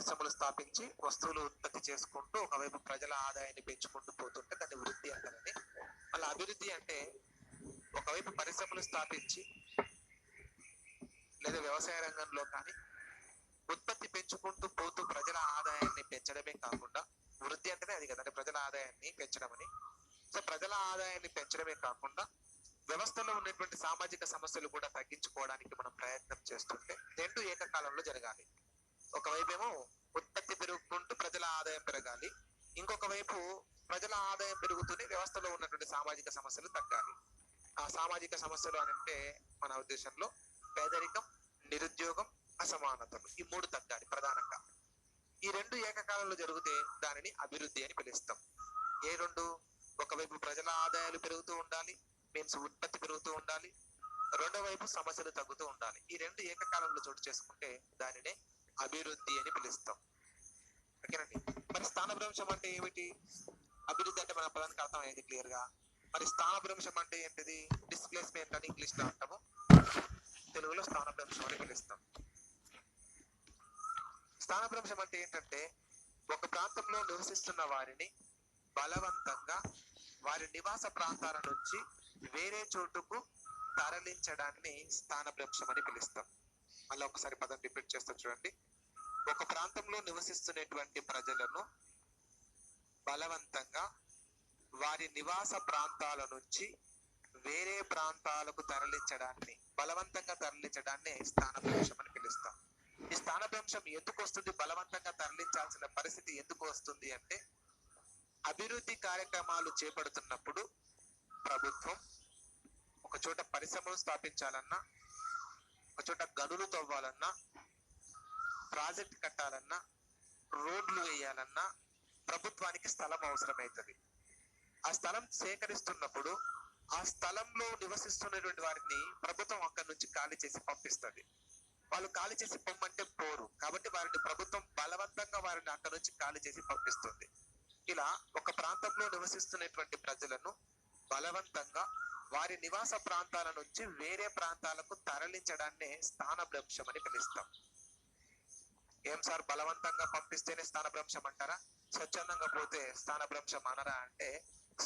పరిశ్రమలు స్థాపించి వస్తువులు ఉత్పత్తి చేసుకుంటూ ఒకవైపు ప్రజల ఆదాయాన్ని పెంచుకుంటూ పోతుంటే దాన్ని వృద్ధి అంటారని. మళ్ళీ అభివృద్ధి అంటే ఒకవైపు పరిశ్రమలు స్థాపించి లేదా వ్యవసాయ రంగంలో కానీ ఉత్పత్తి పెంచుకుంటూ పోతూ ప్రజల ఆదాయాన్ని పెంచడమే కాకుండా, వృద్ధి అంటేనే అది కదండి, ప్రజల ఆదాయాన్ని పెంచడం అని. సో ప్రజల ఆదాయాన్ని పెంచడమే కాకుండా వ్యవస్థలో ఉన్నటువంటి సామాజిక సమస్యలు కూడా తగ్గించుకోవడానికి మనం ప్రయత్నం చేస్తుంటే రెండు ఏకకాలంలో జరగాలి. ఒకవైపు ఏమో ఉత్పత్తి పెరుగుకుంటూ ప్రజల ఆదాయం పెరగాలి, ఇంకొక వైపు ప్రజల ఆదాయం పెరుగుతూనే వ్యవస్థలో ఉన్నటువంటి సామాజిక సమస్యలు తగ్గాలి. ఆ సామాజిక సమస్యలు అని అంటే మన ఉద్దేశంలో పేదరికం, నిరుద్యోగం, అసమానతలు, ఈ మూడు తగ్గాలి ప్రధానంగా. ఈ రెండు ఏకకాలంలో జరిగితే దానిని అభివృద్ధి అని పిలుస్తాం. ఏ రెండు? ఒకవైపు ప్రజల ఆదాయాలు పెరుగుతూ ఉండాలి, మీన్స్ ఉత్పత్తి పెరుగుతూ ఉండాలి, రెండో వైపు సమస్యలు తగ్గుతూ ఉండాలి. ఈ రెండు ఏకకాలంలో చోటు చేసుకుంటే దానినే అభివృద్ధి అని పిలుస్తాం. ఓకేనండి. మరి స్థానభ్రంశం అంటే ఏమిటి? అభివృద్ధి అంటే మన పదానికి అర్థం అయింది క్లియర్ గా. మరి స్థానభ్రంశం అంటే ఏంటిది? డిస్ప్లేస్మెంట్ అని ఇంగ్లీష్ లో అంటాము, తెలుగులో స్థానభ్రంశం అని పిలుస్తాం. స్థానభ్రంశం అంటే ఏంటంటే ఒక ప్రాంతంలో నివసిస్తున్న వారిని బలవంతంగా వారి నివాస ప్రాంతాల నుంచి వేరే చోటుకు తరలించడాన్ని స్థానభ్రంశం అని పిలుస్తాం. మళ్ళీ ఒకసారి పదం రిపీట్ చేస్తా చూడండి. ఒక ప్రాంతంలో నివసిస్తున్నటువంటి ప్రజలను బలవంతంగా వారి నివాస ప్రాంతాల నుంచి వేరే ప్రాంతాలకు తరలించడాన్ని, బలవంతంగా తరలించడాన్ని స్థానభ్రంశం అని పిలుస్తాం. ఈ స్థానభ్రంశం ఎందుకు వస్తుంది? బలవంతంగా తరలించాల్సిన పరిస్థితి ఎందుకు వస్తుంది అంటే, అభివృద్ధి కార్యక్రమాలు చేపడుతున్నప్పుడు ప్రభుత్వం ఒక చోట పరిశ్రమలు స్థాపించాలన్నా, ఒక చోట గనులు తవ్వాలన్నా, ప్రాజెక్ట్ కట్టాలన్నా, రోడ్లు వేయాలన్నా ప్రభుత్వానికి స్థలం అవసరమవుతుంది. ఆ స్థలం సేకరిస్తున్నప్పుడు ఆ స్థలంలో నివసిస్తున్నటువంటి వారిని ప్రభుత్వం అక్కడి నుంచి ఖాళీ చేసి పంపిస్తుంది. వాళ్ళు ఖాళీ చేసి పొమ్మంటే పోరు, కాబట్టి వారిని ప్రభుత్వం బలవంతంగా వారిని అక్కడి నుంచి ఖాళీ చేసి పంపిస్తుంది. ఇలా ఒక ప్రాంతంలో నివసిస్తున్నటువంటి ప్రజలను బలవంతంగా వారి నివాస ప్రాంతాల నుంచి వేరే ప్రాంతాలకు తరలించడాన్నే స్థానభ్రంశం అని పిలుస్తాం. ఏం సార్, బలవంతంగా పంపిస్తేనే స్థానభ్రంశం అంటారా? స్వచ్ఛందంగా పోతే స్థానభ్రంశం అనరా అంటే,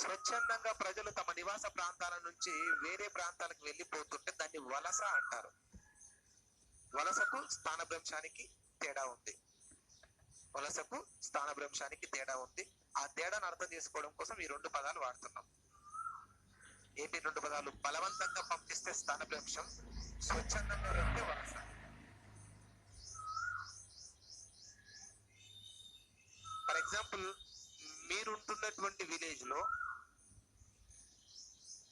స్వచ్ఛందంగా ప్రజలు తమ నివాస ప్రాంతాల నుంచి వేరే ప్రాంతాలకు వెళ్ళిపోతుంటే దాన్ని వలస అంటారు. వలసకు స్థానభ్రంశానికి తేడా ఉంది. వలసకు స్థానభ్రంశానికి తేడా ఉంది. ఆ తేడాను అర్థం చేసుకోవడం కోసం ఈ రెండు పదాలు వాడుతున్నాం. ఏంటి రెండు పదాలు? బలవంతంగా పంపిస్తే స్థానభ్రంశం, స్వచ్ఛందంగా వెళ్తే వలస. ఫర్ ఎగ్జాంపుల్, మీరుంటున్నటువంటి విలేజ్ లో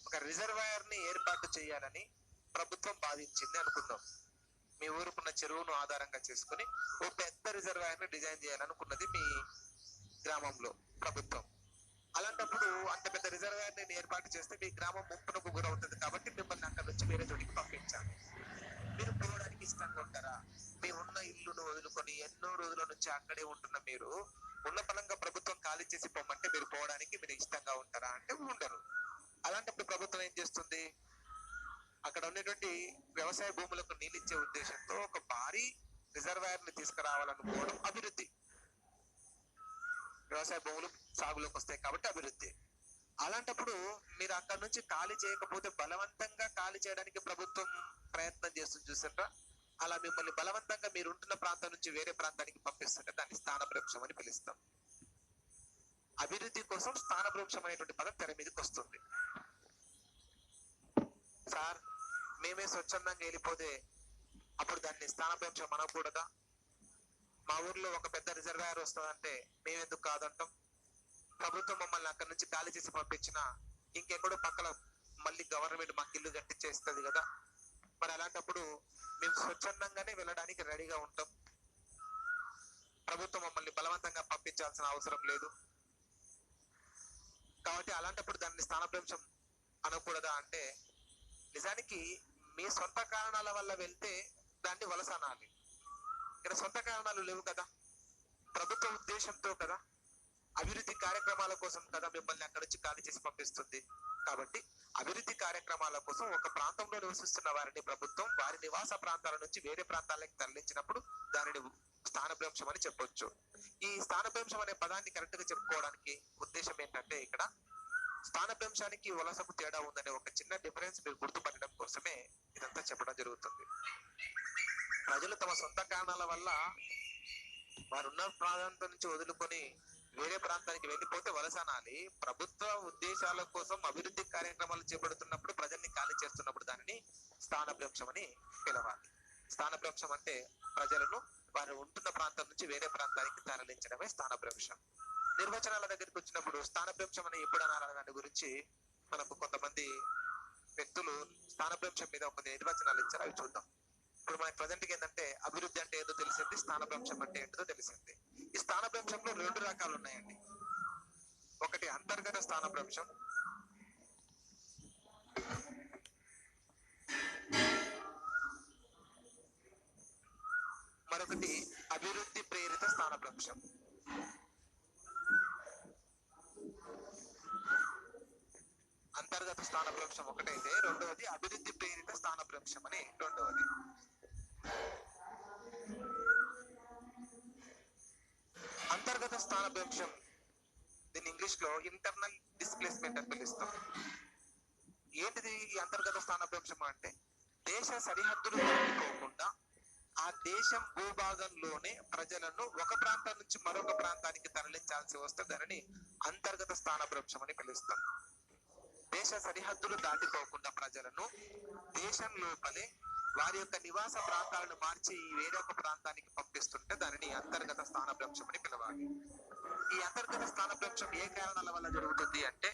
ఒక రిజర్వాయర్ ని ఏర్పాటు చేయాలని ప్రభుత్వం బాధించింది అనుకుందాం. మీ ఊరుకున్న చెరువును ఆధారంగా చేసుకుని ఓ పెద్ద రిజర్వాయర్ ని డిజైన్ చేయాలనుకున్నది మీ గ్రామంలో ప్రభుత్వం. అలాంటప్పుడు అంత పెద్ద రిజర్వాయర్ ని ఏర్పాటు చేస్తే మీ గ్రామం ముప్పునకు గురవుతుంది. కాబట్టి మిమ్మల్ని అక్కడ నుంచి వేరే చోటికి పంపించాలి. మీరు పోవడానికి ఇష్టంగా ఉంటారా? మీ ఉన్న ఇల్లును వదులుకొని ఎన్నో రోజుల నుంచి అక్కడే ఉంటున్న మీరు ఉన్న పలంగా ప్రభుత్వం ఖాళీ చేసి పొమ్మంటే మీరు పోవడానికి మీరు ఇష్టంగా ఉంటారా అంటే ఉండరు. అలాంటప్పుడు ప్రభుత్వం ఏం చేస్తుంది? అక్కడ ఉన్నటువంటి వ్యవసాయ భూములకు నీళ్ళిచ్చే ఉద్దేశంతో ఒక భారీ రిజర్వాయర్ ని తీసుకురావాలనుకోవడం అభివృద్ధి. వ్యవసాయ భూములు సాగులోకి వస్తాయి కాబట్టి అభివృద్ధి. అలాంటప్పుడు మీరు అక్కడ నుంచి ఖాళీ చేయకపోతే బలవంతంగా ఖాళీ చేయడానికి ప్రభుత్వం ప్రయత్నం చేస్తుంది చూసారా? అలా మిమ్మల్ని బలవంతంగా మీరు ఉంటున్న ప్రాంతం నుంచి వేరే ప్రాంతానికి పంపిస్తుంటే దాన్ని స్థానభ్రంశం అని పిలుస్తాం. అభివృద్ధి కోసం స్థానభ్రంశం అనేటువంటి పదం తెర మీదకి వస్తుంది. సార్, మేమే స్వచ్ఛందంగా వెళ్ళిపోతే అప్పుడు దాన్ని స్థానభ్రంశం అనకూడదా? మా ఊర్లో ఒక పెద్ద రిజర్వాయర్ వస్తుందంటే మేమెందుకు కాదంటాం? ప్రభుత్వం మమ్మల్ని అక్కడి నుంచి ఖాళీ చేసి పంపించినా ఇంకెక్కడో పక్కన మళ్ళీ గవర్నమెంట్ మాకు ఇల్లు కట్టించేస్తుంది కదా. మరి అలాంటప్పుడు మేము స్వచ్ఛందంగానే వెళ్ళడానికి రెడీగా ఉంటాం. ప్రభుత్వం మమ్మల్ని బలవంతంగా పంపించాల్సిన అవసరం లేదు. కాబట్టి అలాంటప్పుడు దాన్ని స్థానభ్రంశం అనకూడదా అంటే, నిజానికి మీ సొంత కారణాల వల్ల వెళ్తే దాన్ని వలస అనాలి. ఇక్కడ సొంత కారణాలు లేవు కదా, ప్రభుత్వ ఉద్దేశంతో కదా, అభివృద్ధి కార్యక్రమాల కోసం కదా మిమ్మల్ని అక్కడి నుంచి ఖాళీ చేసి పంపిస్తుంది. కాబట్టి అభివృద్ధి కార్యక్రమాల కోసం ఒక ప్రాంతంలో నివసిస్తున్న వారిని ప్రభుత్వం వారి నివాస ప్రాంతాల నుంచి వేరే ప్రాంతాలకు తరలించినప్పుడు దానిని స్థానభ్రంశం అని చెప్పొచ్చు. ఈ స్థానభ్రంశం అనే పదాన్ని కరెక్ట్ గా చెప్పుకోవడానికి ఉద్దేశం ఏంటంటే, ఇక్కడ స్థానభ్రంశానికి వలసకు తేడా ఉందనే ఒక చిన్న డిఫరెన్స్ మీరు గుర్తుపట్టడం కోసమే ఇదంతా చెప్పడం జరుగుతుంది. ప్రజలు తమ సొంత కారణాల వల్ల వారున్న ప్రాంతం నుంచి వదులుకొని వేరే ప్రాంతానికి వెళ్ళిపోతే వలస అనాలి. ప్రభుత్వ ఉద్దేశాల కోసం అభివృద్ధి కార్యక్రమాలు చేపడుతున్నప్పుడు, ప్రజల్ని ఖాళీ చేస్తున్నప్పుడు దానిని స్థానభ్రంశం అని పిలవాలి. స్థానభ్రంశం అంటే ప్రజలను వారు ఉంటున్న ప్రాంతం నుంచి వేరే ప్రాంతానికి తరలించడమే స్థానభ్రంశం. నిర్వచనాల దగ్గరికి వచ్చినప్పుడు స్థానభ్రంశం అని ఎప్పుడు అనాలనే దాని గురించి మనకు కొంతమంది వ్యక్తులు స్థానభ్రంశం మీద ఒక నిర్వచనాలు ఇచ్చారు, అవి చూద్దాం. ఇప్పుడు మనకి ప్రజెంట్ ఏంటంటే అభివృద్ధి అంటే ఏదో తెలిసింది, స్థానభ్రంశం అంటే ఏంటో తెలిసింది. ఈ స్థానభ్రంశంలో 2 రకాలు ఉన్నాయండి. ఒకటి అంతర్గత స్థానభ్రంశం, మరొకటి అభివృద్ధి ప్రేరిత స్థానభ్రంశం. అంతర్గత స్థానభ్రంశం ఒకటైతే, రెండవది అభివృద్ధి ప్రేరిత స్థానభ్రంశం అని రెండవది. అంతర్గత స్థానభ్రంశం, దీన్ని ఇంగ్లీష్ లో ఇంటర్నల్ డిస్ప్లేస్మెంట్ అని పిలుస్తాం. ఏంటిది ఈ అంతర్గత స్థానభ్రంశం అంటే, దేశ సరిహద్దులు దాటిపోకుండా ఆ దేశం భూభాగంలోనే ప్రజలను ఒక ప్రాంతం నుంచి మరొక ప్రాంతానికి తరలించాల్సి వస్తే దానిని అంతర్గత స్థానభ్రంశం అని పిలుస్తాం. దేశ సరిహద్దులు దాటిపోకుండా ప్రజలను దేశం లోపలే వారి యొక్క నివాస ప్రాంతాలను మార్చి వేరొక ప్రాంతానికి పంపిస్తుంటే దానిని అంతర్గత స్థానభ్రంశం అని పిలవాలి. ఈ అంతర్గత స్థానభ్రంశం ఏ కారణాల వల్ల జరుగుతుంది అంటే,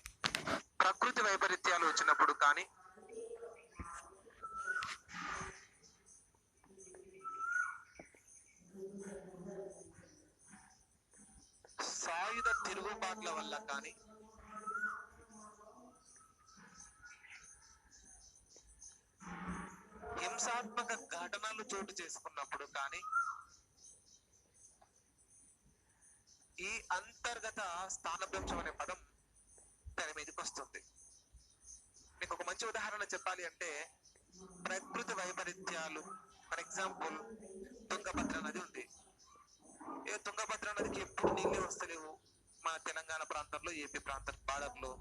ప్రకృతి వైపరీత్యాలు వచ్చినప్పుడు కానీ, సాయుధ తిరుగుబాట్ల వల్ల కానీ, హింసాత్మక ఘటనలు చోటు చేసుకున్నప్పుడు కానీ ఈ అంతర్గత స్థానభ్రంశం అనే పదం దాని మీదకి వస్తుంది. మీకు ఒక మంచి ఉదాహరణ చెప్పాలి అంటే, ప్రకృతి వైపరీత్యాలు, ఫర్ ఎగ్జాంపుల్ తుంగభద్ర నది ఉంది. తుంగభద్ర నదికి ఎప్పుడు నీళ్ళే వస్తలేవు. మన తెలంగాణ ప్రాంతంలో, ఏపీ ప్రాంతం బార్డర్లో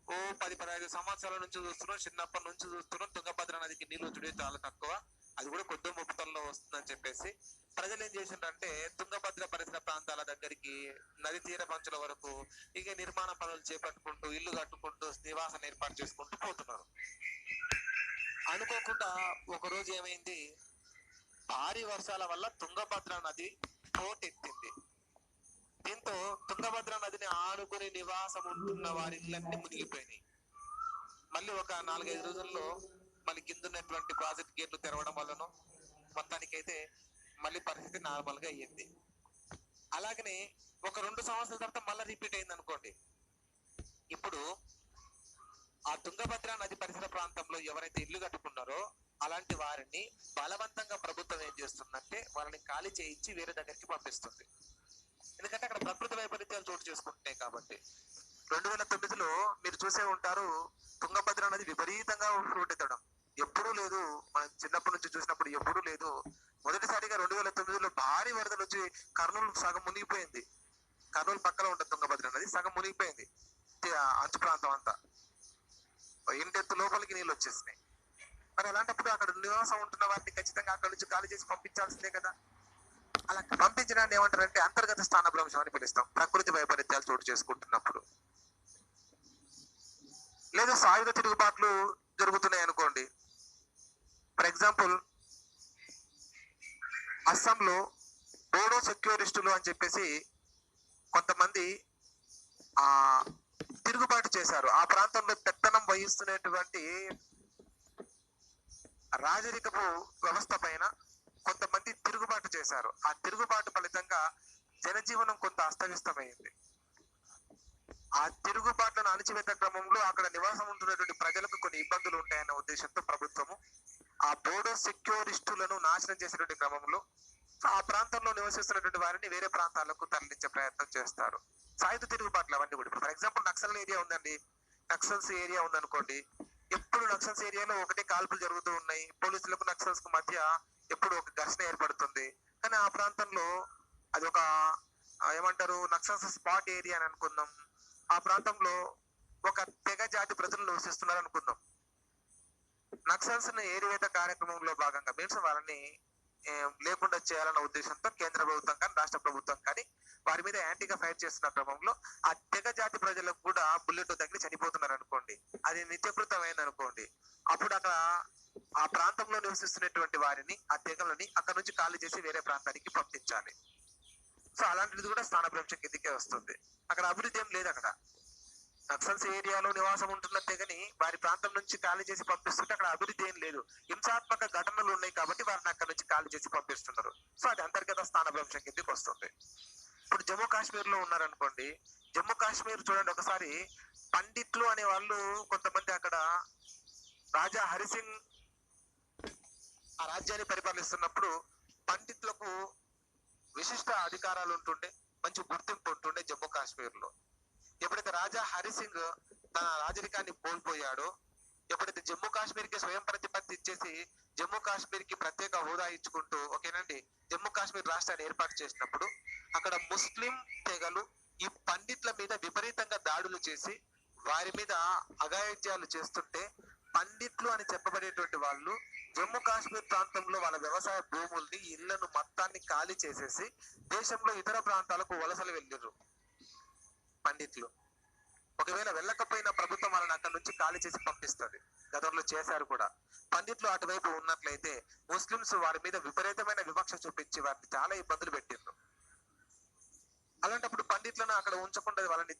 10-15 సంవత్సరాల నుంచి చూస్తున్నాం, చిన్నప్పటి నుంచి చూస్తున్నాం. తుంగభద్ర నదికి నీళ్ళు వచ్చుడే చాలా తక్కువ, అది కూడా కొద్ది ముప్పుతంలో వస్తుందని చెప్పేసి ప్రజలు ఏం చేసిండ్రంటే, తుంగభద్ర పరిసర ప్రాంతాల దగ్గరికి, నది తీర పంచుల వరకు ఇక నిర్మాణ పనులు చేపట్టుకుంటూ, ఇల్లు కట్టుకుంటూ, నివాసం ఏర్పాటు చేసుకుంటూ పోతున్నారు. అనుకోకుండా ఒక రోజు ఏమైంది, భారీ వర్షాల వల్ల తుంగభద్ర నది పోటెత్తింది. దీంతో తుంగభద్ర నదిని ఆనుకుని నివాసం ఉంటున్న వారి ఇళ్ళన్నీ మునిగిపోయినాయి. మళ్ళీ ఒక 4-5 రోజుల్లో మళ్ళీ కిందున్నటువంటి ప్రాజెక్ట్ గేట్లు తెరవడం వల్లనో మొత్తానికైతే మళ్ళీ పరిస్థితి నార్మల్ గా అయ్యింది. అలాగనే ఒక 2 సంవత్సరాల తర్వాత మళ్ళీ రిపీట్ అయింది అనుకోండి. ఇప్పుడు ఆ తుంగభద్ర నది పరిసర ప్రాంతంలో ఎవరైతే ఇల్లు కట్టుకున్నారో అలాంటి వారిని బలవంతంగా ప్రభుత్వం ఏం చేస్తుందంటే, వాళ్ళని ఖాళీ చేయించి వేరే దగ్గరికి పంపిస్తుంది. ఎందుకంటే అక్కడ ప్రకృతి వైపరీత్యాలు చోటు చేసుకుంటున్నాయి కాబట్టి. 2009లో మీరు చూసే ఉంటారు, తుంగభద్ర నది విపరీతంగా ఫ్లోట్ ఎత్తడం ఎప్పుడూ లేదు. మనం చిన్నప్పటి నుంచి చూసినప్పుడు ఎప్పుడూ లేదు. మొదటిసారిగా 2009లో భారీ వరదలు వచ్చి కర్నూలు సగం మునిగిపోయింది. కర్నూలు పక్కన ఉంటుంది తుంగభద్ర నది, సగం మునిగిపోయింది. అంచు ప్రాంతం అంతా ఇంటెత్తు లోపలికి నీళ్ళు వచ్చేసినాయి. మరి అలాంటప్పుడు అక్కడ నివాసం ఉంటున్న వారిని ఖచ్చితంగా అక్కడ నుంచి ఖాళీ చేసి పంపించాల్సిందే కదా. అలా పంపించడాన్ని ఏమంటారంటే అంతర్గత స్థానభ్రంశం అని పిలుస్తాం, ప్రకృతి వైపరీత్యాలు చోటు చేసుకుంటున్నప్పుడు. లేదా సాయుధ తిరుగుబాట్లు జరుగుతున్నాయి అనుకోండి. ఫర్ ఎగ్జాంపుల్ అస్సాంలో బోడో సెక్యూరిస్టులు అని చెప్పేసి కొంతమంది తిరుగుబాటు చేశారు. ఆ ప్రాంతంలో పెత్తనం వహిస్తున్నటువంటి రాజరికపు వ్యవస్థ పైన కొంతమంది తిరుగుబాటు చేశారు. ఆ తిరుగుబాటు ఫలితంగా జనజీవనం కొంత అస్తవ్యస్తమైంది. ఆ తిరుగుబాట్లను అణచివేత క్రమంలో అక్కడ నివాసం ఉంటున్నటువంటి ప్రజలకు కొన్ని ఇబ్బందులు ఉంటాయన్న ఉద్దేశంతో ప్రభుత్వము ఆ బోడో సెక్యూరిస్టులను నాశనం చేసినటువంటి క్రమంలో ఆ ప్రాంతంలో నివసిస్తున్నటువంటి వారిని వేరే ప్రాంతాలకు తరలించే ప్రయత్నం చేస్తారు. సాయుధ తిరుగుబాట్లు అవన్నీ కూడా. ఫర్ ఎగ్జాంపుల్ నక్సల్ ఏరియా ఉందండి, నక్సల్స్ ఏరియా ఉందనుకోండి. ఎప్పుడు నక్సల్స్ ఏరియాలో ఒకటే కాల్పులు జరుగుతూ ఉన్నాయి. పోలీసులకు నక్సల్స్ కు మధ్య ఎప్పుడు ఒక ఘర్షణ ఏర్పడుతుంది. కానీ ఆ ప్రాంతంలో అది ఒక ఏమంటారు నక్సల్స్ స్పాట్ ఏరియా అని అనుకుందాం. ఆ ప్రాంతంలో ఒక తెగ జాతి ప్రజలు నివసిస్తున్నారు అనుకుందాం. నక్సల్స్ ని ఏరివేత కార్యక్రమంలో భాగంగా మీన్స్ వాళ్ళని లేకుండా చేయాలన్న ఉద్దేశంతో కేంద్ర ప్రభుత్వం కానీ రాష్ట్ర ప్రభుత్వం కానీ వారి మీద యాంటీగా ఫైట్ చేస్తున్న క్రమంలో ఆ తెగ జాతి ప్రజలకు కూడా బుల్లెట్ తగిలి చనిపోతున్నారు అనుకోండి, అది నిత్యకృతం అయింది అనుకోండి, అప్పుడు అక్కడ ఆ ప్రాంతంలో నివసిస్తున్నటువంటి వారిని ఆ తెగలని అక్కడ నుంచి ఖాళీ చేసి వేరే ప్రాంతానికి పంపించాలి. సో అలాంటిది కూడా స్థానభ్రంశం కిందికే వస్తుంది. అక్కడ అభివృద్ధి ఏం లేదు. అక్కడ నక్సల్స్ ఏరియాలో నివాసం ఉంటున్న తెగని వారి ప్రాంతం నుంచి ఖాళీ చేసి పంపిస్తుంటే అక్కడ అభివృద్ధి ఏం లేదు. హింసాత్మక ఘటనలు ఉన్నాయి కాబట్టి వారిని అక్కడ నుంచి ఖాళీ చేసి పంపిస్తున్నారు. సో అది అంతర్గత స్థానభ్రంశం కిందకి వస్తుంది. ఇప్పుడు జమ్మూ కాశ్మీర్ లో ఉన్నారనుకోండి, జమ్మూ కాశ్మీర్ చూడండి ఒకసారి, పండిట్లు అనే వాళ్ళు కొంతమంది అక్కడ రాజా హరిసింగ్ ఆ రాజ్యాన్ని పరిపాలిస్తున్నప్పుడు పండిట్లకు విశిష్ట అధికారాలు ఉంటుండే, మంచి గుర్తింపు ఉంటుండే జమ్మూ కాశ్మీర్ లో. ఎప్పుడైతే రాజా హరిసింగ్ తన రాజరికాన్ని కోల్పోయాడో, ఎప్పుడైతే జమ్మూ కాశ్మీర్ కి స్వయం ప్రతిపత్తి ఇచ్చేసి జమ్మూ కాశ్మీర్ కి ప్రత్యేక హోదా ఇచ్చుకుంటూ ఓకేనండి జమ్మూ కాశ్మీర్ రాష్ట్రాన్ని ఏర్పాటు చేసినప్పుడు అక్కడ ముస్లిం తెగలు ఈ పండిట్ల మీద విపరీతంగా దాడులు చేసి వారి మీద అఘాయిత్యాలు చేస్తుంటే, పండిట్లు అని చెప్పబడేటువంటి వాళ్ళు జమ్మూ కాశ్మీర్ ప్రాంతంలో వాళ్ళ వ్యవసాయ భూముల్ని ఇళ్లను మొత్తాన్ని ఖాళీ చేసేసి దేశంలో ఇతర ప్రాంతాలకు వలసలు వెళ్ళిర్రు పండిట్లు. ఒకవేళ వెళ్ళకపోయినా ప్రభుత్వం వాళ్ళని అక్కడ నుంచి ఖాళీ చేసి పంపిస్తుంది. గతంలో చేశారు కూడా. పండిట్లు అటువైపు ఉన్నట్లయితే ముస్లింస్ వారి మీద విపరీతమైన వివక్ష చూపించి వారిని చాలా ఇబ్బందులు పెట్టిండ్రు. అలాంటప్పుడు పండిట్లను అక్కడ ఉంచకుండా వాళ్ళని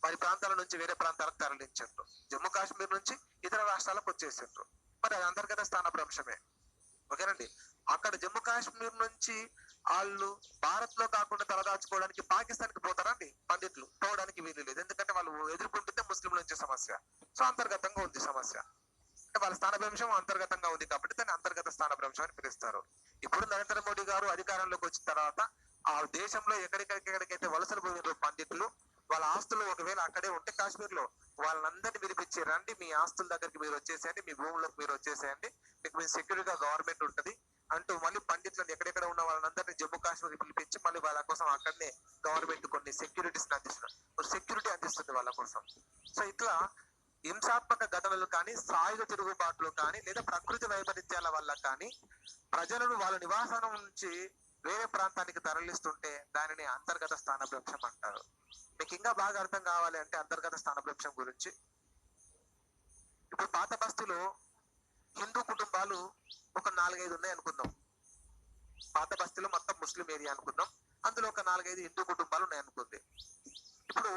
వారి ప్రాంతాల నుంచి వేరే ప్రాంతాలకు తరలించారు. జమ్మూ కాశ్మీర్ నుంచి ఇతర రాష్ట్రాలకు వచ్చేసిండ్రు. మరి అది అంతర్గత స్థానభ్రంశమే. ఓకేనండి. అక్కడ జమ్మూ కాశ్మీర్ నుంచి వాళ్ళు భారత్ లో కాకుండా తలదాచుకోవడానికి పాకిస్తాన్ కి పోతారండి పండిట్లు. పోవడానికి వీలు లేదు, ఎందుకంటే వాళ్ళు ఎదుర్కొంటుంటే ముస్లింల నుంచి సమస్య. సో అంతర్గతంగా ఉంది సమస్య. అంటే వాళ్ళ స్థానభ్రంశం అంతర్గతంగా ఉంది కాబట్టి దాన్ని అంతర్గత స్థానభ్రంశం అని పిలుస్తారు. ఇప్పుడు నరేంద్ర మోడీ గారు అధికారంలోకి వచ్చిన తర్వాత ఆ దేశంలో ఎక్కడికైతే వలసలు పోయిన పండితులు వాళ్ళ ఆస్తులు ఒకవేళ అక్కడే ఉంటే కాశ్మీర్ లో వాళ్ళందరినీ పిలిపించి రండి, మీ ఆస్తుల దగ్గరికి మీరు వచ్చేసేయండి, మీ భూములకు మీరు వచ్చేసేయండి, మీకు మీ సెక్యూరిటీగా గవర్నమెంట్ ఉంటది అంటూ మళ్ళీ పండితులను ఎక్కడెక్కడ ఉన్న వాళ్ళందరినీ జమ్మూ కాశ్మీర్ పిలిపించి మళ్ళీ వాళ్ళ కోసం అక్కడనే గవర్నమెంట్ కొన్ని సెక్యూరిటీస్ సెక్యూరిటీ అందిస్తుంది వాళ్ళ కోసం. సో ఇట్లా హింసాత్మక ఘటనలు కానీ, సాయుధ తిరుగుబాట్లు కానీ, లేదా ప్రకృతి వైపరీత్యాల వల్ల కానీ ప్రజలను వాళ్ళ నివాసాల నుంచి వేరే ప్రాంతానికి తరలిస్తుంటే దానిని అంతర్గత స్థానభ్రంశం అంటారు. మీకు ఇంకా బాగా అర్థం కావాలి అంటే అంతర్గత స్థానభ్రంశం గురించి, ఇప్పుడు పాత బస్తీలో హిందూ కుటుంబాలు ఒక 4-5 ఉన్నాయి అనుకుందాం. పాత బస్తీలో మొత్తం ముస్లిం ఏరియా అనుకుందాం, అందులో ఒక 4-5 హిందూ కుటుంబాలు ఉన్నాయి అనుకుంది. ఇప్పుడు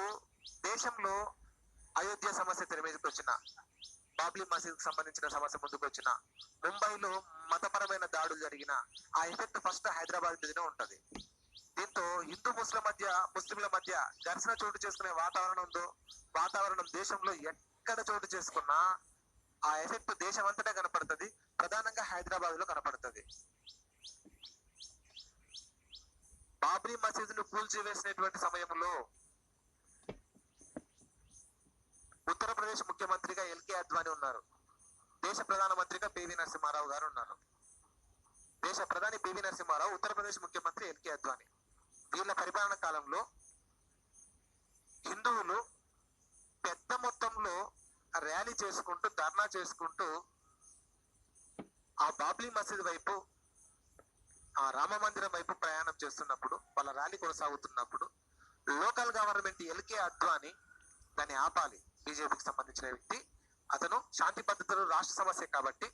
దేశంలో అయోధ్య సమస్య తెర మీదకి వచ్చిన, బాబ్రీ మసీద్ సంబంధించిన సమస్య ముందుకు వచ్చిన, ముంబైలో మతపరమైన దాడులు జరిగిన ఆ ఎఫెక్ట్ ఫస్ట్ హైదరాబాద్ మీదనే ఉంటది. దీంతో హిందూ ముస్లింల మధ్య ఘర్షణ చోటు చేసుకునే వాతావరణం దేశంలో ఎక్కడ చోటు చేసుకున్నా ఆ ఎఫెక్ట్ దేశం అంతటా కనపడుతుంది, ప్రధానంగా హైదరాబాద్ లో కనపడుతుంది. బాబ్రీ మసీద్ ను కూల్చివేసినటువంటి సమయంలో ఉత్తరప్రదేశ్ ముఖ్యమంత్రిగా ఎల్కే అద్వానీ ఉన్నారు, దేశ ప్రధానమంత్రిగా పివి నరసింహారావు గారు ఉన్నారు. దేశ ప్రధాని పివి నరసింహారావు, ఉత్తరప్రదేశ్ ముఖ్యమంత్రి ఎల్కే అద్వానీ. వీళ్ళ పరిపాలన కాలంలో హిందువులు పెద్ద మొత్తంలో ర్యాలీ చేసుకుంటూ ధర్నా చేసుకుంటూ ఆ బాబ్రీ మసీద్ వైపు, ఆ రామ మందిరం వైపు ప్రయాణం చేస్తున్నప్పుడు, వాళ్ళ ర్యాలీ కొనసాగుతున్నప్పుడు లోకల్ గవర్నమెంట్ ఎల్కే అద్వానీ దాన్ని ఆపాలి. బీజేపీకి సంబంధించిన వ్యక్తి అతను, శాంతి భద్రతలు రాష్ట్ర సమస్య కాబట్టి